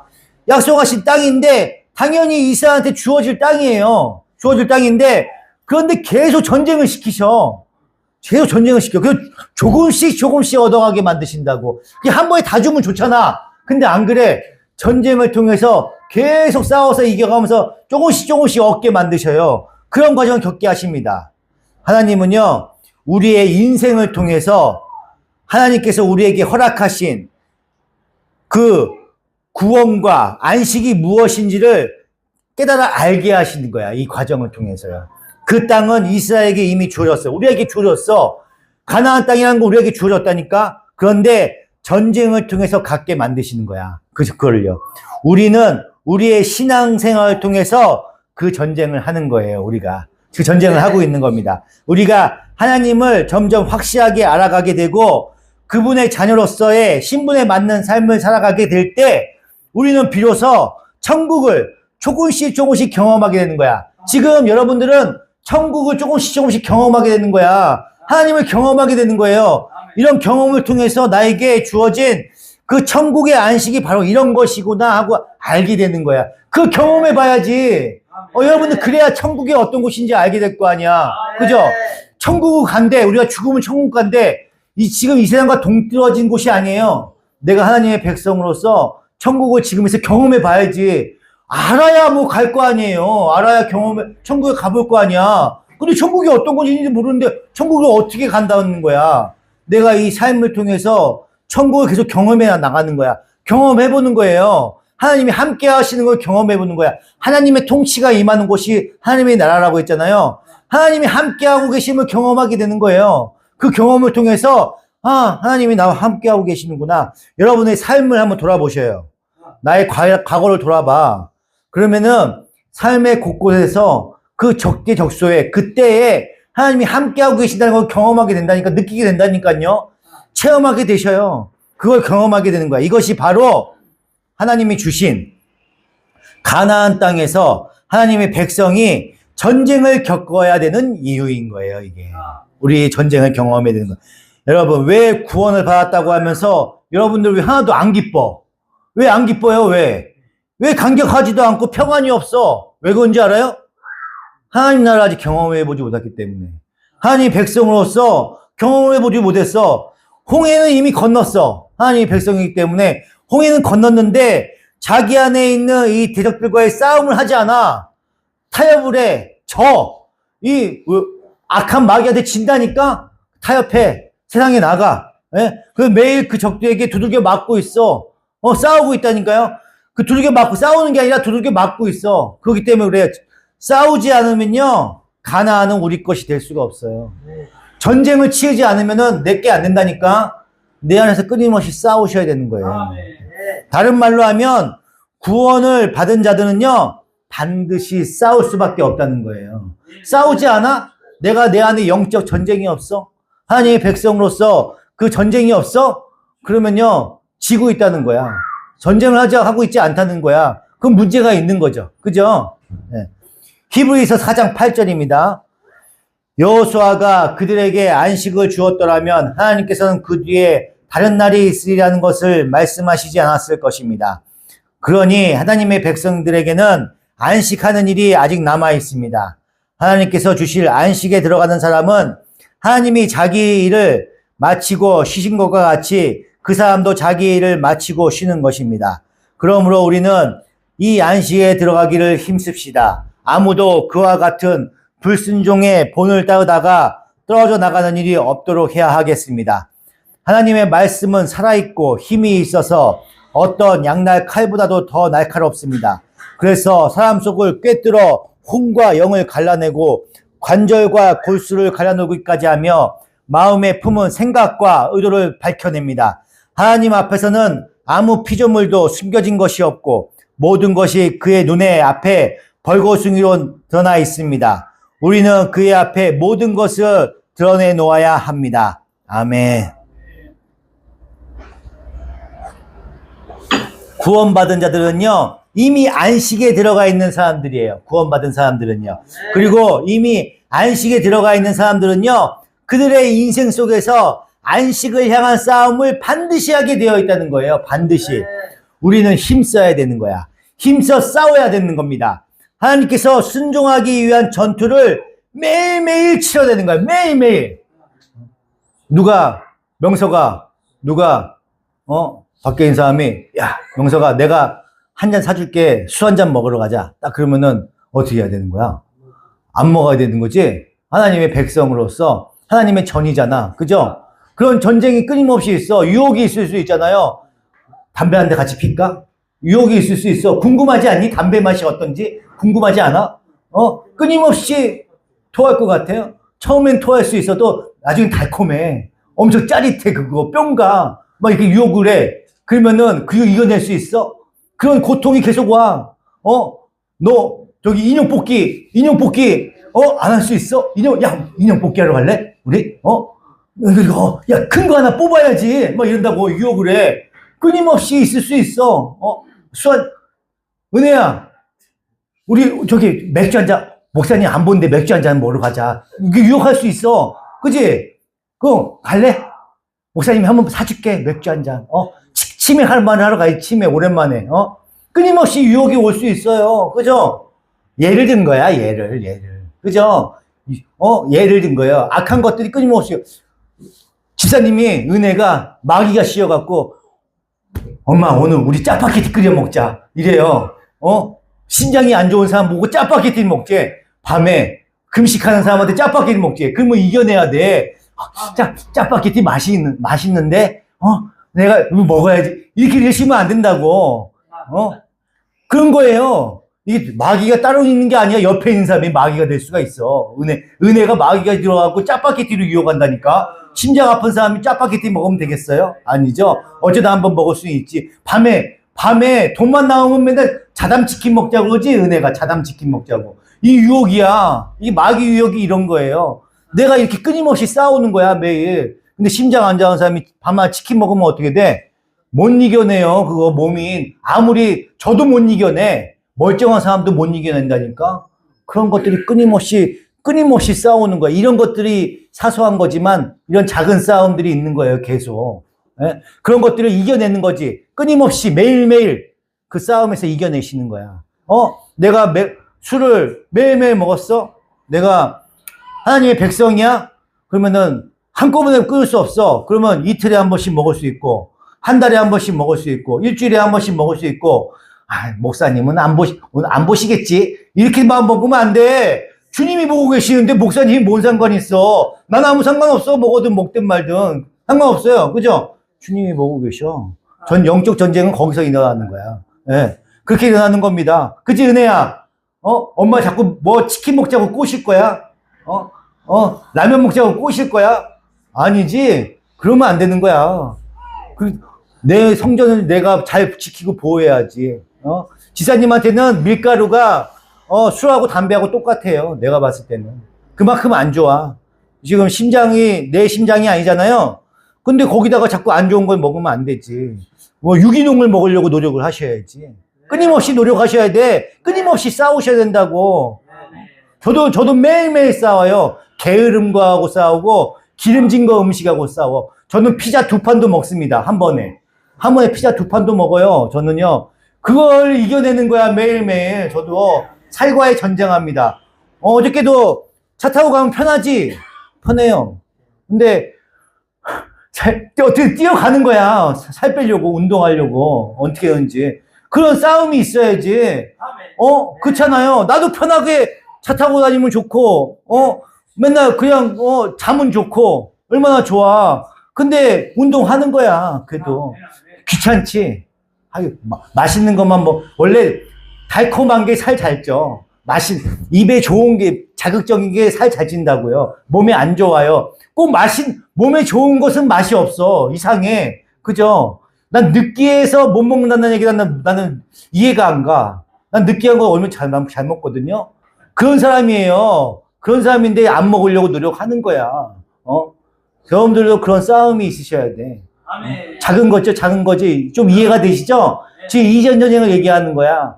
S1: 약속하신 땅인데, 당연히 이스라엘한테 주어질 땅이에요. 주어질 땅인데, 그런데 계속 전쟁을 시키셔. 계속 전쟁을 시켜. 조금씩 얻어가게 만드신다고. 한 번에 다 주면 좋잖아. 근데 안 그래. 전쟁을 통해서 계속 싸워서 이겨가면서 조금씩 얻게 만드셔요. 그런 과정을 겪게 하십니다. 하나님은요, 우리의 인생을 통해서 하나님께서 우리에게 허락하신 그 구원과 안식이 무엇인지를 깨달아 알게 하시는 거야. 이 과정을 통해서요. 그 땅은 이스라엘에게 이미 주어졌어. 우리에게 주어졌어. 가나안 땅이라는 거 우리에게 주어졌다니까. 그런데 전쟁을 통해서 갖게 만드시는 거야. 그걸요. 우리는 우리의 신앙생활을 통해서 그 전쟁을 하는 거예요. 우리가 그 전쟁을 하고 있는 겁니다. 우리가 하나님을 점점 확실하게 알아가게 되고 그분의 자녀로서의 신분에 맞는 삶을 살아가게 될 때 우리는 비로소 천국을 조금씩 경험하게 되는 거야. 지금 여러분들은 천국을 조금씩 경험하게 되는 거야. 하나님을 경험하게 되는 거예요. 이런 경험을 통해서 나에게 주어진 그 천국의 안식이 바로 이런 것이구나 하고 알게 되는 거야. 그 경험해 봐야지. 여러분들 그래야 천국이 어떤 곳인지 알게 될 거 아니야. 그죠? 천국을 간대. 우리가 죽으면 천국 간대. 지금 이 세상과 동떨어진 곳이 아니에요. 내가 하나님의 백성으로서 천국을 지금에서 경험해 봐야지. 알아야 뭐 갈 거 아니에요. 알아야 천국에 가볼 거 아니야. 근데 천국이 어떤 곳인지 모르는데 천국을 어떻게 간다는 거야. 내가 이 삶을 통해서 천국을 계속 경험해 나가는 거야. 경험해 보는 거예요. 하나님이 함께 하시는 걸 경험해 보는 거야. 하나님의 통치가 임하는 곳이 하나님의 나라라고 했잖아요. 하나님이 함께 하고 계심을 경험하게 되는 거예요. 그 경험을 통해서 하나님이 나와 함께 하고 계시는구나. 여러분의 삶을 한번 돌아보셔요. 나의 과거를 돌아봐. 그러면은 삶의 곳곳에서 그 적재적소에 그때에 하나님이 함께하고 계신다는 걸 경험하게 된다니까, 느끼게 된다니까요. 체험하게 되셔요. 그걸 경험하게 되는 거야. 이것이 바로 하나님이 주신 가나안 땅에서 하나님의 백성이 전쟁을 겪어야 되는 이유인 거예요. 이게 우리 전쟁을 경험해야 되는 거예요. 여러분, 왜 구원을 받았다고 하면서 여러분들 왜 하나도 안 기뻐? 왜 안 기뻐요? 왜 감격하지도 않고 평안이 없어? 왜 그런지 알아요? 하나님 나라 아직 경험해보지 못했기 때문에. 하나님 백성으로서 경험해보지 못했어. 홍해는 이미 건넜어. 하나님의 백성이기 때문에 홍해는 건넜는데 자기 안에 있는 이 대적들과의 싸움을 하지 않아. 타협을 해. 악한 마귀한테 진다니까 타협해. 세상에 나가. 예? 매일 그 적들에게 두들겨 맞고 있어. 싸우고 있다니까요. 그 두들겨 맞고 싸우는 게 아니라 두들겨 맞고 있어. 그렇기 때문에 그래. 싸우지 않으면요, 가나안은 우리 것이 될 수가 없어요. 전쟁을 치르지 않으면은 내게 안 된다니까. 내 안에서 끊임없이 싸우셔야 되는 거예요. 다른 말로 하면 구원을 받은 자들은요, 반드시 싸울 수밖에 없다는 거예요. 싸우지 않아? 내가 내 안에 영적 전쟁이 없어? 하나님의 백성으로서 그 전쟁이 없어? 그러면요, 지고 있다는 거야. 전쟁을 하고 있지 않다는 거야. 그럼 문제가 있는 거죠. 그죠? 네. 히브리서 4장 8절입니다. 여호수아가 그들에게 안식을 주었더라면 하나님께서는 그 뒤에 다른 날이 있으리라는 것을 말씀하시지 않았을 것입니다. 그러니 하나님의 백성들에게는 안식하는 일이 아직 남아 있습니다. 하나님께서 주실 안식에 들어가는 사람은 하나님이 자기 일을 마치고 쉬신 것과 같이 그 사람도 자기 일을 마치고 쉬는 것입니다. 그러므로 우리는 이 안식에 들어가기를 힘씁시다. 아무도 그와 같은 불순종의 본을 따르다가 떨어져 나가는 일이 없도록 해야 하겠습니다. 하나님의 말씀은 살아있고 힘이 있어서 어떤 양날 칼보다도 더 날카롭습니다. 그래서 사람 속을 꿰뚫어 혼과 영을 갈라내고 관절과 골수를 갈라내기까지 하며 마음에 품은 생각과 의도를 밝혀냅니다. 하나님 앞에서는 아무 피조물도 숨겨진 것이 없고 모든 것이 그의 눈에 앞에 벌거숭이로 드러나 있습니다. 우리는 그의 앞에 모든 것을 드러내 놓아야 합니다. 아멘. 구원받은 자들은요, 이미 안식에 들어가 있는 사람들이에요. 구원받은 사람들은요. 그리고 이미 안식에 들어가 있는 사람들은요, 그들의 인생 속에서 안식을 향한 싸움을 반드시 하게 되어 있다는 거예요. 반드시. 우리는 힘써야 되는 거야. 힘써 싸워야 되는 겁니다. 하나님께서 순종하기 위한 전투를 매일매일 치러야 되는 거야. 매일매일. 명서가, 밖에 있는 사람이, 야, 명서가 내가 한 잔 사줄게. 술 한 잔 먹으러 가자. 딱 그러면은 어떻게 해야 되는 거야? 안 먹어야 되는 거지? 하나님의 백성으로서 하나님의 전이잖아. 그죠? 그런 전쟁이 끊임없이 있어. 유혹이 있을 수 있잖아요. 담배 한 대 같이 필까? 유혹이 있을 수 있어. 궁금하지 않니? 담배 맛이 어떤지? 궁금하지 않아? 끊임없이 토할 것 같아요. 처음엔 토할 수 있어도 나중엔 달콤해. 엄청 짜릿해. 그거 뿅가. 막 이렇게 유혹을 해. 그러면은 그거 이겨낼 수 있어? 그런 고통이 계속 와. 너 저기 인형 뽑기 안 할 수 있어? 인형 뽑기 하러 갈래? 우리? 야, 큰 거 하나 뽑아야지. 막 이런다고 유혹을 해. 끊임없이 있을 수 있어. 은혜야, 우리 저기 맥주 한 잔, 목사님 안 보는데 맥주 한 잔 먹으러 가자. 이게 유혹할 수 있어. 그지? 갈래? 목사님이 한번 사줄게. 맥주 한 잔. 치맥 할 만에 하러 가야지. 치맥 오랜만에. 끊임없이 유혹이 올 수 있어요. 그죠? 예를 든 거야. 예를. 그죠? 예를 든 거예요. 악한 것들이 끊임없이. 집사님이 은혜가 마귀가 씌어갖고, 엄마 오늘 우리 짜파게티 끓여 먹자. 이래요. 신장이 안 좋은 사람 보고 짜파게티 먹지. 밤에 금식하는 사람한테 짜파게티 먹지. 그러면 이겨내야 돼. 짜파게티 맛있는데, 내가 이거 먹어야지. 이렇게 열심히 안 된다고. 그런 거예요. 이게 마귀가 따로 있는 게 아니야. 옆에 있는 사람이 마귀가 될 수가 있어. 은혜가 마귀가 들어가고 짜파게티로 유혹한다니까. 심장 아픈 사람이 짜파게티 먹으면 되겠어요? 아니죠. 어쩌다 한번 먹을 수 있지. 밤에 돈만 나오면 맨날 자담치킨 먹자고 그러지. 은혜가 자담치킨 먹자고. 이 유혹이야. 이 마귀 유혹이 이런 거예요. 내가 이렇게 끊임없이 싸우는 거야, 매일. 근데 심장 안 좋은 사람이 밤에 치킨 먹으면 어떻게 돼? 못 이겨내요. 그거 몸이. 아무리 저도 못 이겨내. 멀쩡한 사람도 못 이겨낸다니까. 그런 것들이 끊임없이 싸우는 거야. 이런 것들이 사소한 거지만 이런 작은 싸움들이 있는 거예요. 계속. 예? 그런 것들을 이겨내는 거지. 끊임없이 매일매일 그 싸움에서 이겨내시는 거야. 내가 술을 매일매일 먹었어? 내가 하나님의 백성이야? 그러면은 한꺼번에 끊을 수 없어. 그러면 이틀에 한 번씩 먹을 수 있고, 한 달에 한 번씩 먹을 수 있고, 일주일에 한 번씩 먹을 수 있고, 목사님은 오늘 안 보시겠지? 이렇게만 먹으면 안 돼. 주님이 보고 계시는데 목사님이 뭔 상관 있어? 난 아무 상관없어. 먹어든 먹든 말든. 상관없어요. 그죠? 주님이 보고 계셔. 영적 전쟁은 거기서 일어나는 거야. 예. 그렇게 일어나는 겁니다. 그치, 은혜야? 엄마 자꾸 치킨 먹자고 꼬실 거야? 라면 먹자고 꼬실 거야? 아니지. 그러면 안 되는 거야. 내 성전을 내가 잘 지키고 보호해야지. 지사님한테는 밀가루가 술하고 담배하고 똑같아요. 내가 봤을 때는. 그만큼 안 좋아. 지금 심장이 내 심장이 아니잖아요. 근데 거기다가 자꾸 안 좋은 걸 먹으면 안 되지. 뭐 유기농을 먹으려고 노력을 하셔야지. 끊임없이 노력하셔야 돼. 끊임없이 싸우셔야 된다고. 저도 매일매일 싸워요. 게으름과 하고 싸우고 기름진 거 음식하고 싸워. 저는 피자 2판도 먹습니다. 한 번에 피자 2판도 먹어요. 저는요. 그걸 이겨내는 거야. 매일매일. 저도 살과의 전쟁합니다. 어저께도 차 타고 가면 편하지? 편해요. 근데 어떻게 뛰어가는 거야. 살 빼려고, 운동하려고. 어떻게 하는지. 그런 싸움이 있어야지. 그렇잖아요. 나도 편하게 차 타고 다니면 좋고, 맨날 그냥, 자면 좋고, 얼마나 좋아. 근데 운동하는 거야. 그래도. 귀찮지? 맛있는 것만 원래 달콤한 게 살 잘 쪄. 입에 좋은 게, 자극적인 게 살 잘 찐다고요. 몸에 안 좋아요. 꼭 몸에 좋은 것은 맛이 없어. 이상해. 그죠? 난 느끼해서 못 먹는다는 얘기는 나는 이해가 안 가. 난 느끼한 거 얼마나 잘 먹거든요. 그런 사람이에요. 그런 사람인데 안 먹으려고 노력하는 거야. 여러분들도 그런 싸움이 있으셔야 돼. 작은 거죠, 작은 거지. 좀 이해가 되시죠? 지금 이전 전쟁을 얘기하는 거야.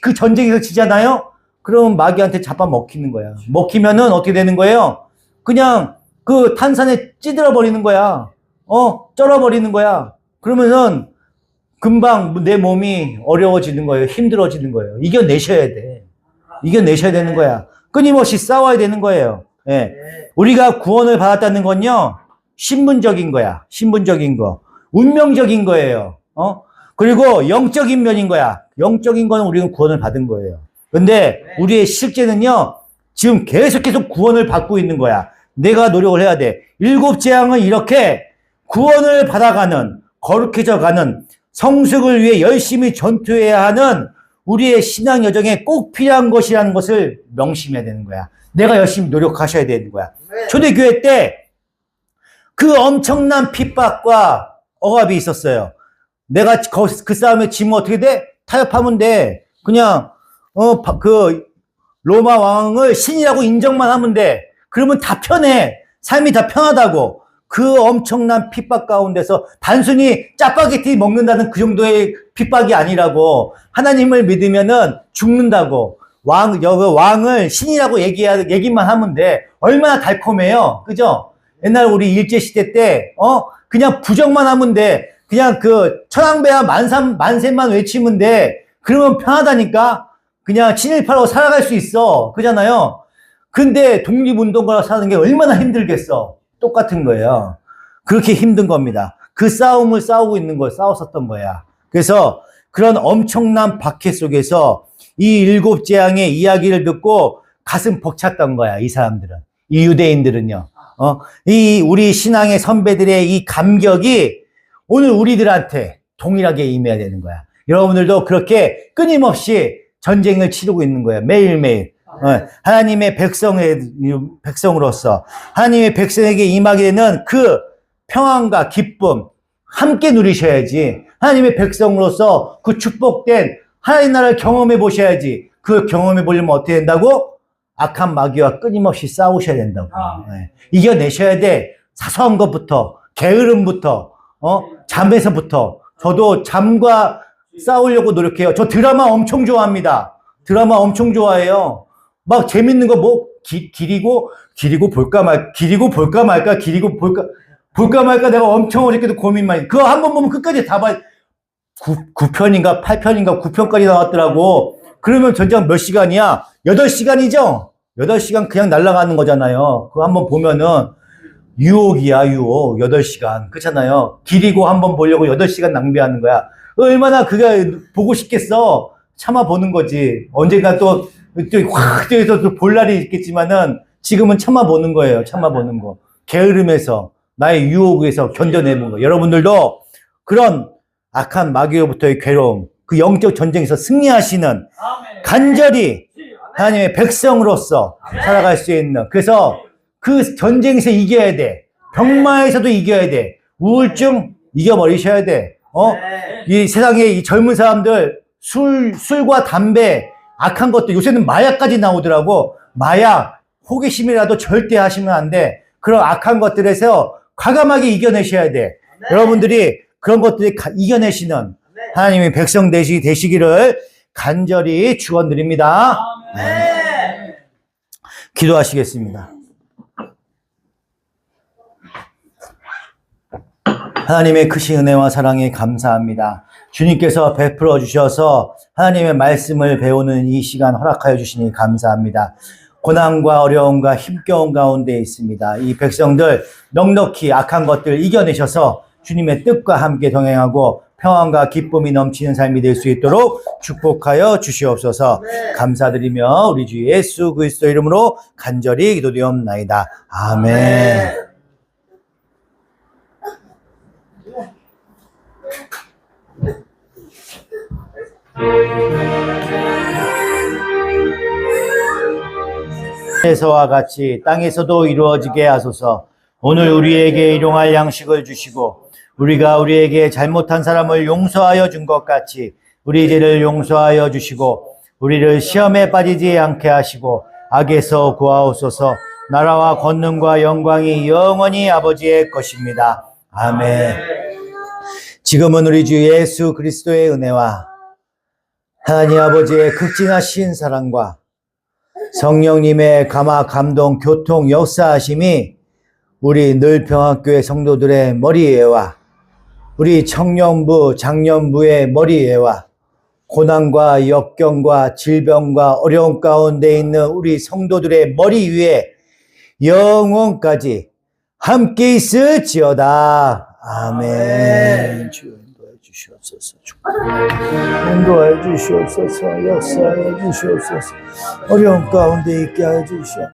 S1: 그 전쟁에서 지잖아요? 그럼 마귀한테 잡아먹히는 거야. 먹히면은 어떻게 되는 거예요? 그냥 그 탄산에 찌들어 버리는 거야. 쩔어버리는 거야. 그러면은 금방 내 몸이 어려워지는 거예요. 힘들어지는 거예요. 이겨내셔야 돼. 이겨내셔야 되는 거야. 끊임없이 싸워야 되는 거예요. 예. 우리가 구원을 받았다는 건요, 신분적인 거야. 신분적인 거. 운명적인 거예요. 그리고 영적인 면인 거야. 영적인 거는 우리는 구원을 받은 거예요. 근데 우리의 실제는요, 지금 계속해서 구원을 받고 있는 거야. 내가 노력을 해야 돼. 7 재앙은 이렇게 구원을 받아가는, 거룩해져 가는, 성숙을 위해 열심히 전투해야 하는 우리의 신앙 여정에 꼭 필요한 것이라는 것을 명심해야 되는 거야. 내가 열심히 노력하셔야 되는 거야. 초대교회 때 그 엄청난 핍박과 억압이 있었어요. 내가 그 싸움에 지면 어떻게 돼? 타협하면 돼. 그냥 그 로마 왕을 신이라고 인정만 하면 돼. 그러면 다 편해. 삶이 다 편하다고. 그 엄청난 핍박 가운데서 단순히 짜파게티 먹는다는 그 정도의 핍박이 아니라고. 하나님을 믿으면은 죽는다고. 왕을 신이라고 얘기만 하면 돼. 얼마나 달콤해요. 그죠? 옛날 우리 일제시대 때, 그냥 부정만 하면 돼. 그냥 그 천황배야 만세만 외치면 돼. 그러면 편하다니까? 그냥 친일파로 살아갈 수 있어. 그잖아요? 근데 독립운동가로 사는 게 얼마나 힘들겠어. 똑같은 거예요. 그렇게 힘든 겁니다. 그 싸움을 싸웠었던 거야. 그래서 그런 엄청난 박해 속에서 이 7 재앙의 이야기를 듣고 가슴 벅찼던 거야, 이 사람들은. 이 유대인들은요. 이 우리 신앙의 선배들의 이 감격이 오늘 우리들한테 동일하게 임해야 되는 거야. 여러분들도 그렇게 끊임없이 전쟁을 치르고 있는 거야. 매일매일. 하나님의 백성으로서 하나님의 백성에게 임하게 되는 그 평안과 기쁨 함께 누리셔야지. 하나님의 백성으로서 그 축복된 하나님 나라를 경험해 보셔야지. 그 경험해 보려면 어떻게 된다고? 악한 마귀와 끊임없이 싸우셔야 된다고. 이겨내셔야 돼. 사소한 것부터, 게으름부터, 잠에서부터. 저도 잠과 싸우려고 노력해요. 저 드라마 엄청 좋아합니다. 드라마 엄청 좋아해요. 막 재밌는 거 기리고 볼까 말까 내가 엄청 어저께도 고민 많이. 그거 한 번 보면 끝까지 다 봐. 9편인가 8편인가 9편까지 나왔더라고. 그러면 전장 몇 시간이야? 8시간이죠? 8시간 그냥 날아가는 거잖아요. 그거 한번 보면은 유혹이야, 유혹. 8시간. 그렇잖아요. 기리고 한번 보려고 8시간 낭비하는 거야. 얼마나 그게 보고 싶겠어. 참아보는 거지. 언젠가 또 확 뛰어서 또 볼 날이 있겠지만은 지금은 참아보는 거예요. 참아보는 거. 게으름에서 나의 유혹에서 견뎌내는 거. 여러분들도 그런 악한 마귀로부터의 괴로움, 그 영적 전쟁에서 승리하시는 간절히 하나님의 백성으로서 살아갈 수 있는, 그래서 그 전쟁에서 이겨야 돼. 병마에서도 이겨야 돼. 우울증 이겨버리셔야 돼. 이 세상에 이 젊은 사람들 술과 담배, 악한 것도 요새는 마약까지 나오더라고. 마약, 호기심이라도 절대 하시면 안 돼. 그런 악한 것들에서 과감하게 이겨내셔야 돼. 여러분들이 그런 것들이 이겨내시는 하나님의 백성 되시기를 간절히 축원드립니다. 기도하시겠습니다. 하나님의 크신 은혜와 사랑에 감사합니다. 주님께서 베풀어 주셔서 하나님의 말씀을 배우는 이 시간 허락하여 주시니 감사합니다. 고난과 어려움과 힘겨운 가운데 있습니다. 이 백성들 넉넉히 악한 것들 이겨내셔서 주님의 뜻과 함께 동행하고 평안과 기쁨이 넘치는 삶이 될 수 있도록 축복하여 주시옵소서. 감사드리며 우리 주 예수 그리스도 이름으로 간절히 기도드리옵나이다. 아멘. 에서와 같이 땅에서도 이루어지게 하소서. 오늘 우리에게 일용할 양식을 주시고 우리가 우리에게 잘못한 사람을 용서하여 준 것 같이 우리 죄를 용서하여 주시고 우리를 시험에 빠지지 않게 하시고 악에서 구하옵소서. 나라와 권능과 영광이 영원히 아버지의 것입니다. 아멘. 지금은 우리 주 예수 그리스도의 은혜와 하나님 아버지의 극진하신 사랑과 성령님의 감화, 감동, 교통, 역사하심이 우리 늘평학교의 성도들의 머리에와 우리 청년부, 장년부의 머리에와 고난과 역경과 질병과 어려움 가운데 있는 우리 성도들의 머리 위에 영원까지 함께 있을지어다. 아멘. 주여 인도해 주시옵소서. 인도해 주시옵소서. 역사해 주시옵소서. 어려움 가운데 있게 해 주시옵소서.